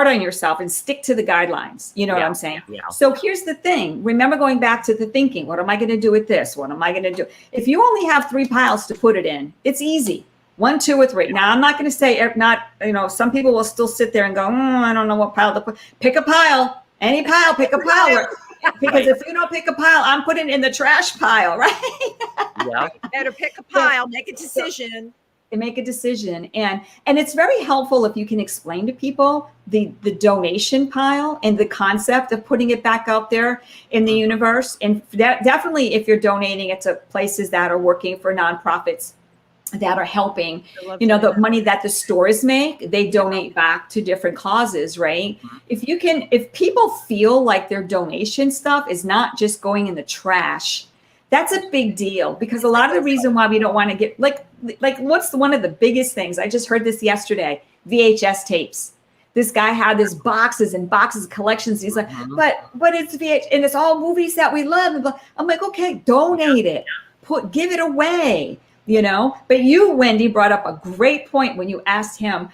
on yourself and stick to the guidelines. You know what I'm saying? Yeah. So here's the thing. Remember going back to the thinking, what am I going to do with this? What am I going to do? If you only have 3 piles to put it in, it's easy. 1, 2, or 3. Now, I'm not going to say some people will still sit there and go, I don't know what pile to put. Pick a pile, any pile, pick a pile. Because if you don't pick a pile, I'm putting it in the trash pile, right? Yeah. Better pick a pile, make a decision. And make a decision. And it's very helpful if you can explain to people the donation pile and the concept of putting it back out there in the universe. And that definitely, if you're donating it to places that are working for nonprofits that are helping, the money that the stores make, they donate back to different causes, right? If people feel like their donation stuff is not just going in the trash, that's a big deal, because a lot of the reason why we don't want to get like what's one of the biggest things? I just heard this yesterday, VHS tapes. This guy had this boxes and boxes of collections. He's like, but it's VHS and it's all movies that we love. I'm like, okay, donate it, give it away. But you, Wendy, brought up a great point when you asked him,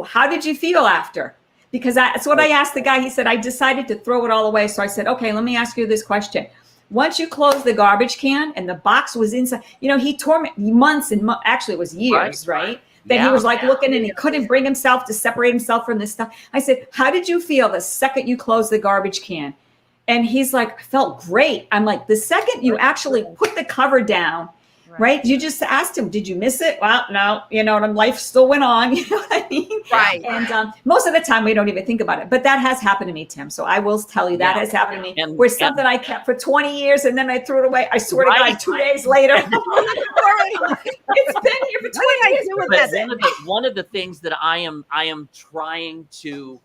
how did you feel after? Because that's what I asked the guy. He said, I decided to throw it all away. So I said, okay, let me ask you this question. Once you close the garbage can and the box was inside, he tormented months and actually it was years, right? That he was like looking and he couldn't bring himself to separate himself from this stuff. I said, how did you feel the second you closed the garbage can? And he's like, I felt great. I'm like, the second you actually put the cover down, right? You just asked him, did you miss it? Well, no, life still went on. You know what I mean? Right. And most of the time we don't even think about it, but that has happened to me, Tim. So I will tell you that has happened to me, where something I kept for 20 years and then I threw it away. I swear to God, 2 days later, it's been here for 20 years. One of the things that I am trying to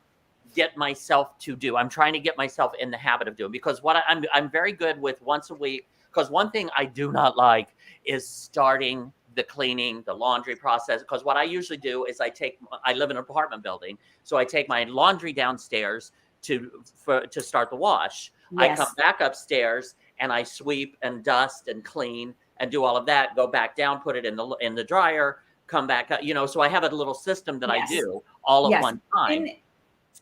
get myself to do, I'm trying to get myself in the habit of doing, because I'm very good with once a week. Because one thing I do not like is starting the cleaning, the laundry process. Because what I usually do is I live in an apartment building, so I take my laundry downstairs to start the wash. Yes. I come back upstairs and I sweep and dust and clean and do all of that. Go back down, put it in the dryer, come back up. So I have a little system that I do all at one time.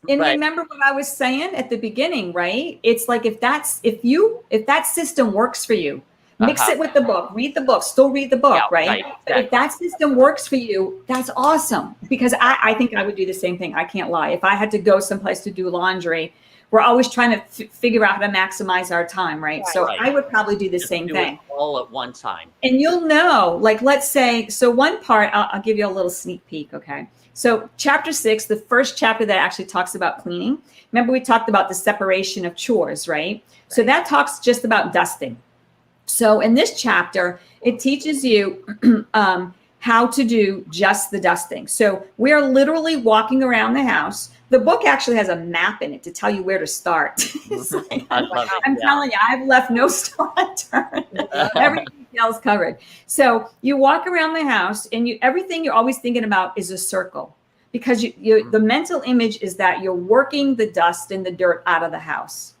And remember what I was saying at the beginning, right? It's like if that system works for you, mix it with the book, read the book, still read the book, right? Exactly. But if that system works for you, that's awesome. Because I think I would do the same thing. I can't lie. If I had to go someplace to do laundry, we're always trying to figure out how to maximize our time, right? So I would probably do the same thing. All at one time. And you'll know, like, let's say, so one part, I'll give you a little sneak peek, okay? So chapter 6, the first chapter that actually talks about cleaning. Remember, we talked about the separation of chores, right? So that talks just about dusting. So in this chapter, it teaches you how to do just the dusting. So we are literally walking around the house. The book actually has a map in it to tell you where to start. I'm telling you, I've left no stone unturned. Every detail is covered. So you walk around the house and everything you're always thinking about is a circle, because the mental image is that you're working the dust and the dirt out of the house,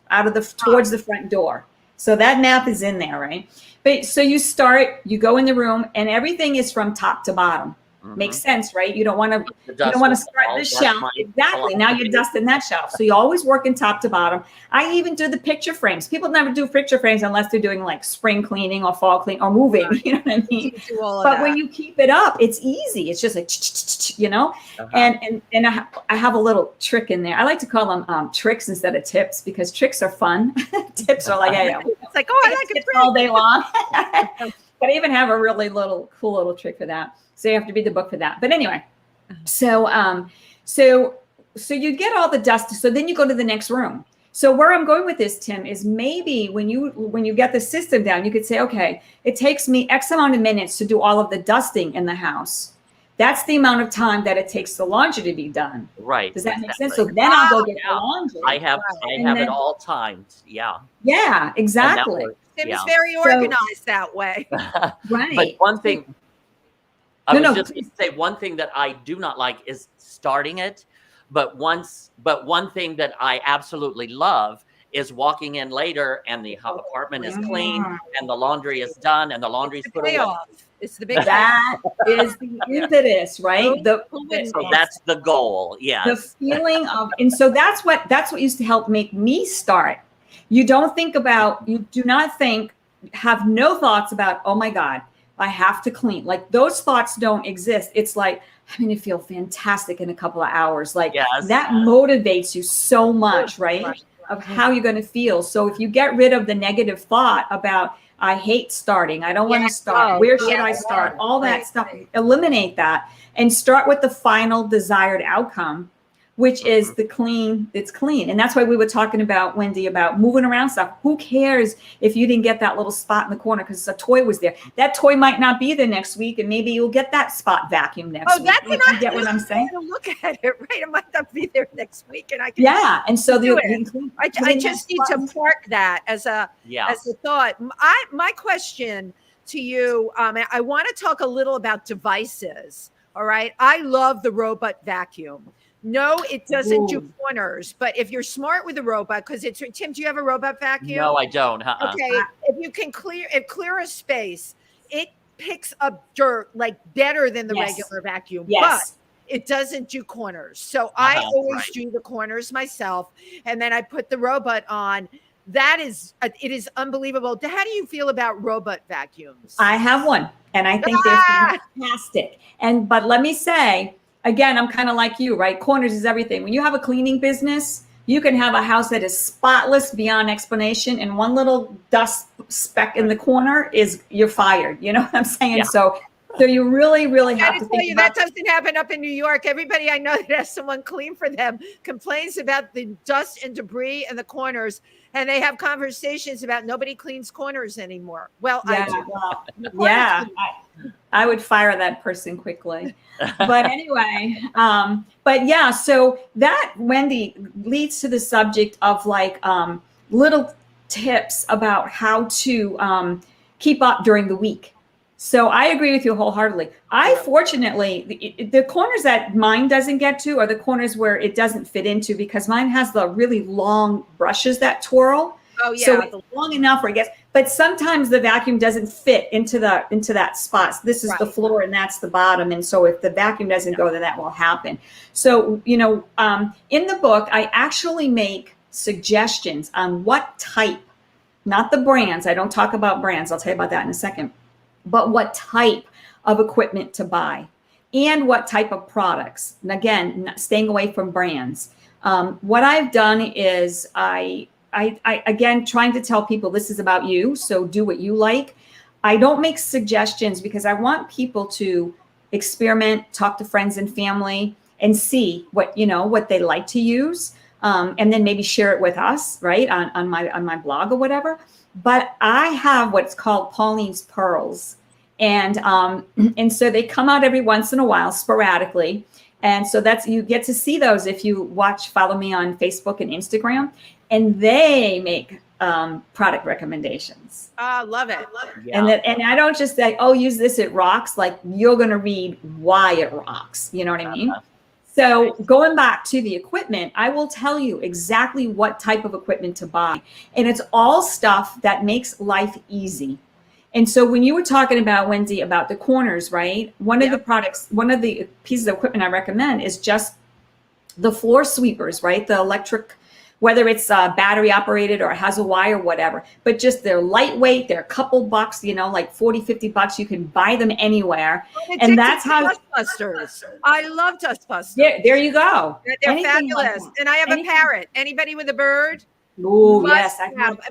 towards the front door. So that map is in there, right? But so you go in the room and everything is from top to bottom. Makes sense, right? You don't want to start this shelf. Exactly. Now you're dusting that shelf. So you always work in top to bottom. I even do the picture frames. People never do picture frames unless they're doing like spring cleaning or fall cleaning or moving. You know what I mean? But when you keep it up, it's easy. It's just like, and I have a little trick in there. I like to call them tricks instead of tips, because tricks are fun. Tips are like, hey, it's like, I like a trick all day long. But I even have a really cool little trick for that. So you have to read the book for that. But anyway, so you get all the dust. So then you go to the next room. So where I'm going with this, Tim, is maybe when you get the system down, you could say, okay, it takes me X amount of minutes to do all of the dusting in the house. That's the amount of time that it takes the laundry to be done. Right. Does that make sense? So then I'll go get the laundry. I have it all timed. Yeah. Yeah, exactly. Tim's very organized that way. Right. But one thing. I was just going to say one thing that I do not like is starting it, but one thing that I absolutely love is walking in later and the apartment is clean and the laundry is done and the laundry's put away. It's the big that is the impetus, right? So that's the goal. Yes. The feeling of, and so that's what used to help make me start. You do not think, have no thoughts about, oh my God, I have to clean. Like those thoughts don't exist. It's like, I'm going to feel fantastic in a couple of hours. Like that motivates you so much, right? Of how you're going to feel. So if you get rid of the negative thought about, I hate starting, I don't want to start, where should I start? All that stuff, eliminate that and start with the final desired outcome, which is the clean, it's clean. And that's why we were talking about, Wendy, about moving around stuff. Who cares if you didn't get that little spot in the corner because a toy was there? That toy might not be there next week, and maybe you'll get that spot vacuumed next week. That's you get what I'm saying? Look at it, right? It might not be there next week, and I can and so I just need to park that as a thought. My question to you, I want to talk a little about devices. All right, I love the robot vacuum. No, it doesn't do corners, but if you're smart with a robot, because it's Tim, do you have a robot vacuum? No, I don't. Okay, if you can clear a space, it picks up dirt like better than the regular vacuum. But it doesn't do corners. So I always do the corners myself, and then I put the robot on. It is unbelievable. How do you feel about robot vacuums? I have one, and I think they're fantastic. But let me say, again, I'm kind of like you, right? Corners is everything. When you have a cleaning business, you can have a house that is spotless beyond explanation, and one little dust speck in the corner you're fired. You know what I'm saying? Yeah. So you really, really have to think about that doesn't happen up in New York. Everybody I know that has someone clean for them complains about the dust and debris in the corners, and they have conversations about nobody cleans corners anymore. Well, I do. I would fire that person quickly. But anyway, so that, Wendy, leads to the subject of like little tips about how to keep up during the week. So I agree with you wholeheartedly. Fortunately, the corners that mine doesn't get to are the corners where it doesn't fit into, because mine has the really long brushes that twirl. Oh yeah. So it's long enough where it gets, but sometimes the vacuum doesn't fit into that spot. This is the floor and that's the bottom. And so if the vacuum doesn't go, then that will happen. So, in the book, I actually make suggestions on what type, not the brands. I don't talk about brands. I'll tell you about that in a second. But what type of equipment to buy and what type of products. And again, staying away from brands. What I've done is I again, trying to tell people this is about you. So do what you like. I don't make suggestions because I want people to experiment, talk to friends and family and see what they like to use. And then maybe share it with us, right? On my blog or whatever. But I have what's called Pauline's Pearls. And so they come out every once in a while, sporadically. And so you get to see those if you follow me on Facebook and Instagram. And they make product recommendations. I love it. Yeah. And I don't just say, oh, use this, it rocks. Like, you're going to read why it rocks. You know what I mean? So going back to the equipment, I will tell you exactly what type of equipment to buy. And it's all stuff that makes life easy. And so when you were talking about, Wendy, about the corners, right? One of the pieces of equipment I recommend is just the floor sweepers, right? The electric, whether it's battery operated or has a wire or whatever, but just they're lightweight, they're a couple bucks, like $40-$50. You can buy them anywhere. And that's how Dustbusters. I love Dustbusters. There you go. They're fabulous. And I have a parrot. Anybody with a bird? Oh, yes.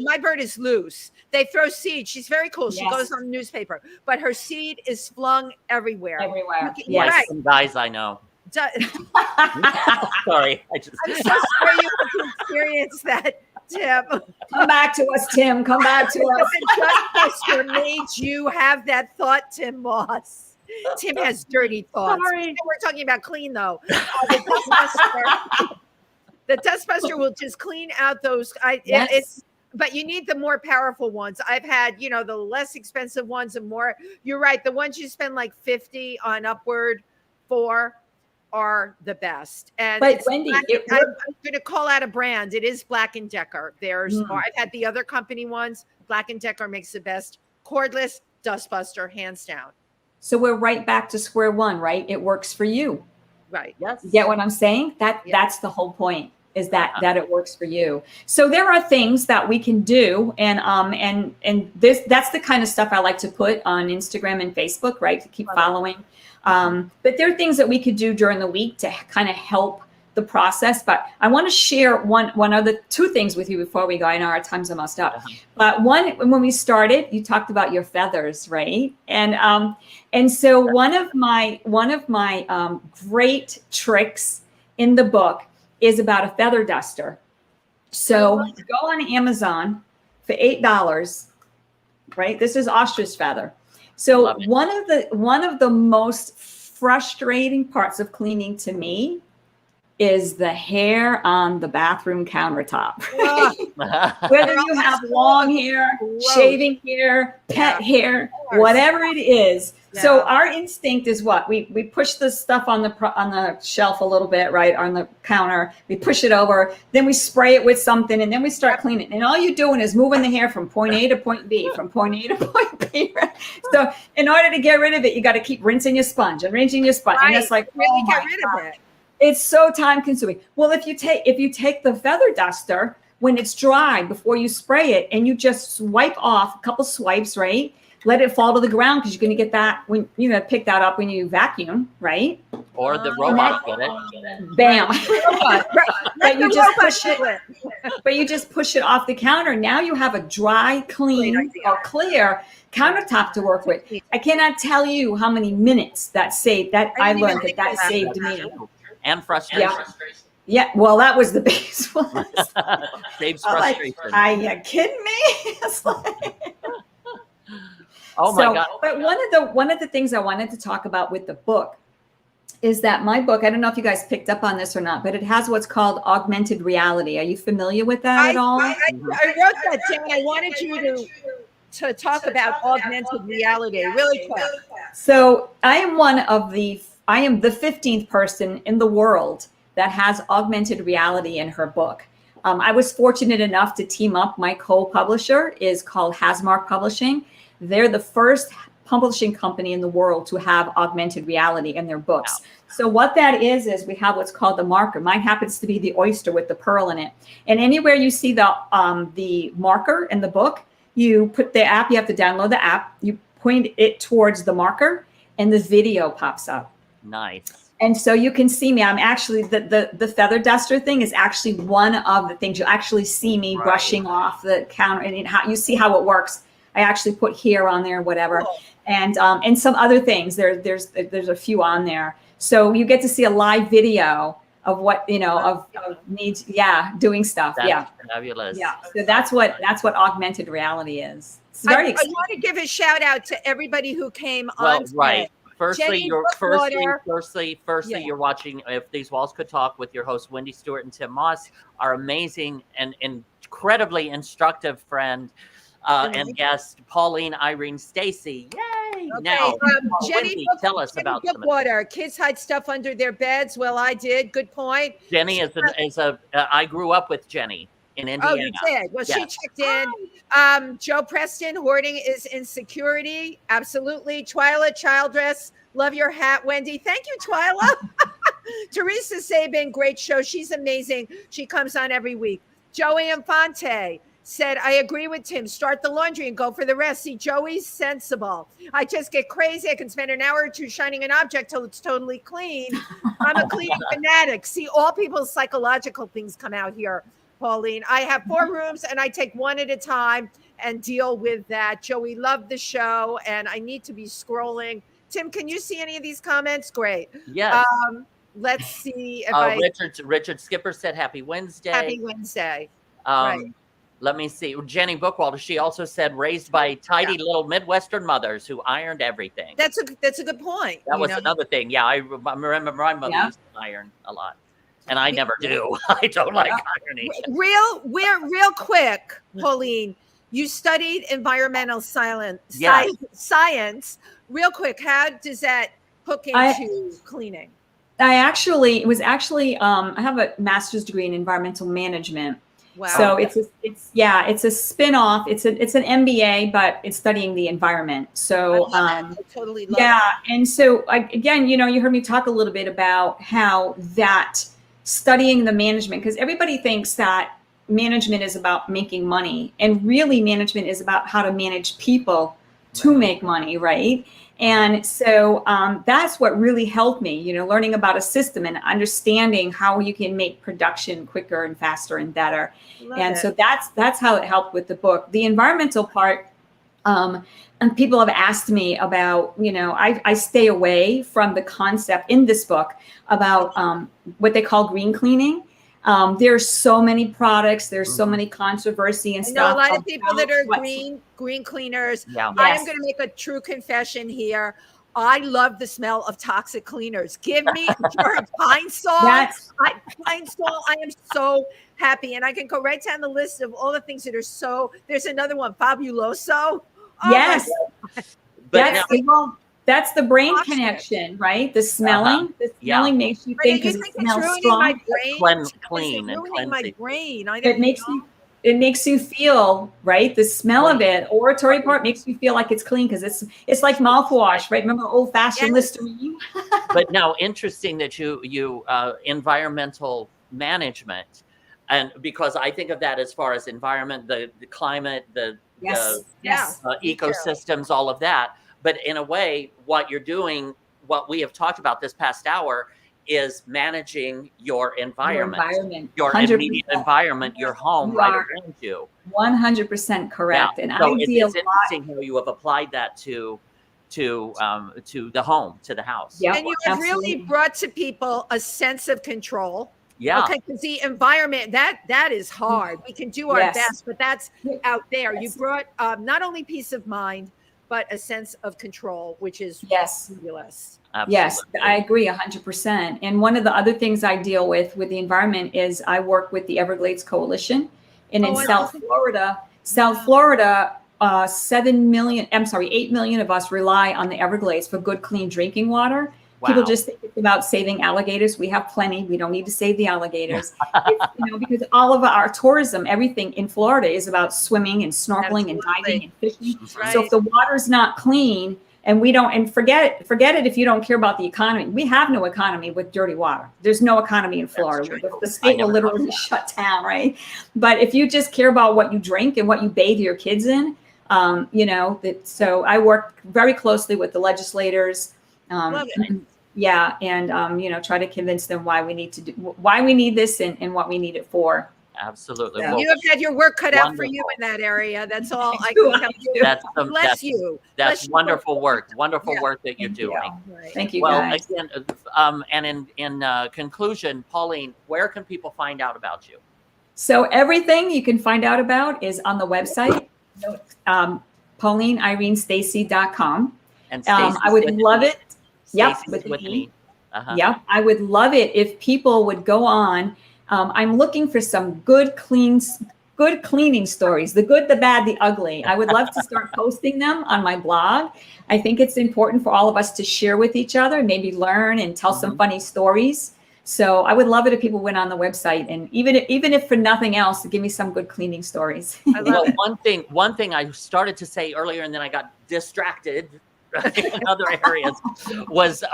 My bird is loose. They throw seed. She's very cool. She goes on the newspaper, but her seed is flung everywhere. Yes, some guys I know. Sorry. I'm so sorry you had to experience that, Tim. Come back to us, Tim. Come back to us. Dustbuster made you have that thought, Tim Moss. Tim has dirty thoughts. Sorry. We're talking about clean, though. The Dustbuster will just clean out those. but you need the more powerful ones. I've had, the less expensive ones and more. You're right. The ones you spend like 50 on upward for are the best. And But Wendy, I'm going to call out a brand. It is Black & Decker. I've had the other company ones. Black & Decker makes the best cordless dustbuster, hands down. So we're right back to square one, right? It works for you. Right. Yes. You get what I'm saying? That's the whole point, is that it works for you. So there are things that we can do, and that's the kind of stuff I like to put on Instagram and Facebook, right? To keep following. But there are things that we could do during the week to kind of help the process. But I want to share two things with you before we go. I know our time's almost up. But one, when we started, you talked about your feathers, right? And so one of my great tricks in the book is about a feather duster. So go on Amazon for $8, right? This is ostrich feather. So one of the most frustrating parts of cleaning to me is the hair on the bathroom countertop. Whether you have long hair, shaving hair, pet hair, whatever it is. Yeah. So our instinct is what? We push the stuff on the shelf a little bit, right, on the counter. We push it over, then we spray it with something, and then we start cleaning. And all you're doing is moving the hair from point A to point B, from point A to point B. Right? So in order to get rid of it, you got to keep rinsing your sponge and rinsing your sponge. Right. And it's like, really get rid of it. It's so time consuming. Well, if you take the feather duster when it's dry before you spray it, and you just swipe off a couple swipes, right? Let it fall to the ground, because you're going to get that when pick that up when you vacuum, right? Or the robot get it. Bam. But you just push it off the counter. Now you have a dry, clean, or clear countertop to work with. I cannot tell you how many minutes that saved. I learned that saved me. And frustration. Yeah, well, that was the biggest one. Saves frustration. Are you kidding me? It's like, oh my God. But one of the things I wanted to talk about with the book is that my book, I don't know if you guys picked up on this or not, but it has what's called augmented reality. Are you familiar with that at all? I wrote that down. I wanted you to talk about augmented reality really quick. So I am the 15th person in the world that has augmented reality in her book. I was fortunate enough to team up. My co-publisher is called Hasmark Publishing. They're the first publishing company in the world to have augmented reality in their books. Wow. So what that is we have what's called the marker. Mine happens to be the oyster with the pearl in it. And anywhere you see the marker in the book, you put the app, you have to download the app, you point it towards the marker, and the video pops up. Nice. And so you can see me. I'm actually, the feather duster thing is actually one of the things. You'll actually see me brushing off the counter, and how you see how it works. I actually put hair on there, whatever. Cool. And some other things. There's a few on there. So you get to see a live video of what, of needs, doing stuff. That's fabulous. Yeah. So that's what augmented reality is. It's very exciting. I want to give a shout out to everybody who came on today. Right. Firstly, you're watching If These Walls Could Talk with your host, Wendy Stuart and Tym Moss, our amazing and incredibly instructive friend and guest, Pauline Irene Stacey. Yay! Okay. Now, Jenny, tell us about Bookwater. Kids hide stuff under their beds. Well, I did. Good point. Jenny I grew up with Jenny in Indiana. Oh, you did? Well, yes. She checked in. Joe Preston, hoarding is insecurity. Absolutely. Twyla Childress, love your hat, Wendy. Thank you, Twyla. Teresa Sabin, great show. She's amazing. She comes on every week. Joey Infante said, I agree with Tim. Start the laundry and go for the rest. See, Joey's sensible. I just get crazy. I can spend an hour or two shining an object till it's totally clean. I'm a cleaning fanatic. See, all people's psychological things come out here, Pauline. I have 4 rooms and I take one at a time and deal with that. Joey, love the show, and I need to be scrolling. Tim, can you see any of these comments? Great. Yes. Let's see if Richard Skipper said Happy Wednesday. Happy Wednesday. Right. Let me see. Jenny Bookwalter, she also said raised by tidy little Midwestern mothers who ironed everything. That's a good point. That was another thing. Yeah, I remember my mother used to iron a lot. and I never do. I don't like hibernation. Real quick, Pauline, you studied environmental science. Yes. Science. Real quick, how does that hook into cleaning? I have a master's degree in environmental management. Wow. So it's a spin-off. It's an MBA, but it's studying the environment. So I totally love yeah. it. And so again, you heard me talk a little bit about how that studying the management, because everybody thinks that management is about making money, and really management is about how to manage people to make money, right? And so that's what really helped me, learning about a system and understanding how you can make production quicker and faster and better. So that's how it helped with the book. The environmental part, and people have asked me about, I stay away from the concept in this book about what they call green cleaning. There's so many products, there's so many controversy and stuff. I know a lot of people that are green cleaners. Yeah. I am going to make a true confession here. I love the smell of toxic cleaners. Give me your Pine Sol. Pine Sol. I am so happy, and I can go right down the list of all the things that are there's another one, Fabuloso. Oh, yes. But that's the brain connection, right? The smelling. The smelling makes you think, because it smells strong. Clean and cleansing. My brain. It makes you feel, right? The smell of it, oratory part, makes you feel like it's clean, because it's like mouthwash, right? Remember old-fashioned Listerine? But now, interesting that you environmental management, and because I think of that as far as environment, the climate, the ecosystems, all of that. But in a way, what you're doing, what we have talked about this past hour, is managing your environment, your immediate environment, your home right around you. 100% correct. Yeah. And so it's interesting how you have applied that to the home, to the house. Yeah, and you have really brought to people a sense of control. Yeah. Okay, because the environment, that is hard. We can do our best, but that's out there. You brought not only peace of mind, but a sense of control, which is fabulous. Absolutely. Yes, I agree 100%. And one of the other things I deal with the environment is I work with the Everglades Coalition. And in South Florida, 8 million of us rely on the Everglades for good, clean drinking water. Wow. People just think it's about saving alligators. We have plenty. We don't need to save the alligators. Because all of our tourism, everything in Florida is about swimming and snorkeling and diving and fishing. Right. So if the water's not clean, and forget it if you don't care about the economy. We have no economy with dirty water. There's no economy in Florida. The state will literally shut down, right? But if you just care about what you drink and what you bathe your kids in, so I work very closely with the legislators. Love it. Yeah, and try to convince them why we need this and what we need it for. Absolutely. Yeah. You have had your work cut out for you in that area. That's all I can tell you. Bless you. That's wonderful work. Wonderful work that you're doing. Right. Thank you, guys. Again, and in conclusion, Pauline, where can people find out about you? So everything you can find out about is on the website, PaulineIreneStacey.com. And I would love it. Yep, with me. Yep, I would love it if people would go on. I'm looking for some good cleaning stories, the good, the bad, the ugly. I would love to start posting them on my blog. I think it's important for all of us to share with each other, maybe learn and tell some funny stories. So I would love it if people went on the website, and even if for nothing else, to give me some good cleaning stories. I love it. One thing I started to say earlier, and then I got distracted in other areas, was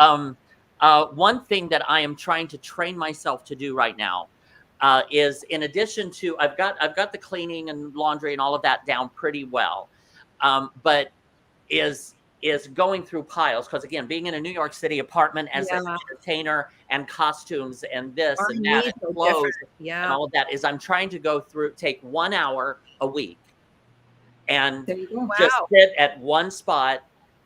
one thing that I am trying to train myself to do right now. Is in addition to I've got the cleaning and laundry and all of that down pretty well, but is going through piles, because again, being in a New York City apartment as an entertainer and costumes and this and that and clothes and all of that, is I'm trying to take 1 hour a week and just sit at one spot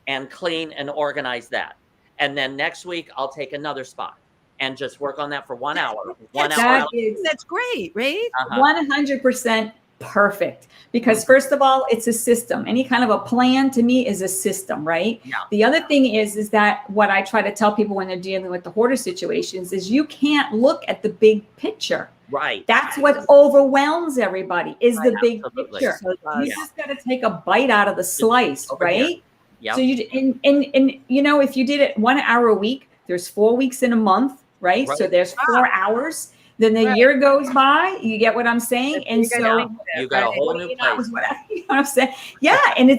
and clean and organize that, and then next week I'll take another spot and just work on that for 1 hour. 1 hour. That's great, right? 100% perfect. Because first of all, it's a system. Any kind of a plan to me is a system, right? Yeah. The other thing is that what I try to tell people when they're dealing with the hoarder situations is you can't look at the big picture. Right. That's what overwhelms everybody is the big Absolutely. picture. So You does. just got to take a bite out of the slice, Over here. right? Yep. So you and you know, if you did it 1 hour a week, there's 4 weeks in a month, right? So Right. there's 4 hours. Then the Right. year goes by. You get what I'm saying? And You gotta so think of it, You got a right? whole new you know, place. you know what I'm saying? Yeah, and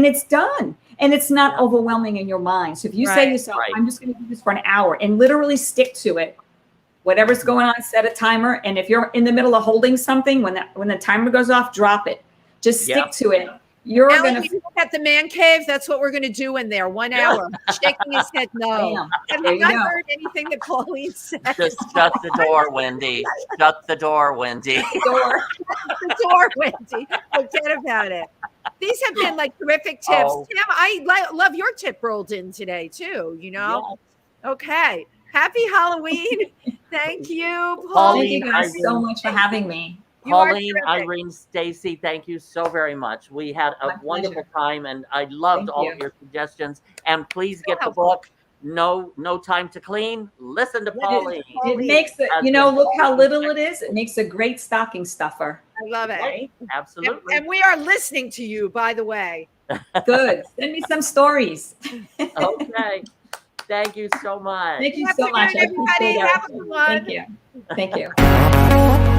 it's done. And it's not overwhelming in your mind. So if you say to Right. yourself, Right. I'm just going to do this for an hour and literally stick to it, whatever's going on, set a timer. And if you're in the middle of holding something, when the timer goes off, drop it. Just stick Yeah. to it. You're Alan, going to you look at the man cave. That's what we're going to do in there. 1 Yeah. hour, shaking his head no. bam. Have There you you not go. heard anything that Pauline said? Just shut the door, Wendy. Shut the door, Wendy. Door. The door, Wendy. Forget about it. These have been like terrific tips. Oh. Tim, I love your tip rolled in today too. You know. Okay. Happy Halloween. Thank you, Thank Pauline. you guys Irene. so much for having me. You are Pauline terrific. Irene Stacey, thank you so very much. We had a My wonderful pleasure. time, and I loved Thank all you. of your suggestions. And please So get the helpful. book. No Time to Clean. Listen to Pauline. It makes it, Has you know, been look how always little it is. It makes a great stocking stuffer. I love it. Right? Absolutely. And we are listening to you, by the way. Good. Send me some stories. Okay. Thank you so much. Thank you Have so a good much. night, I everybody. appreciate Have a everything. good one. Thank you. Thank you.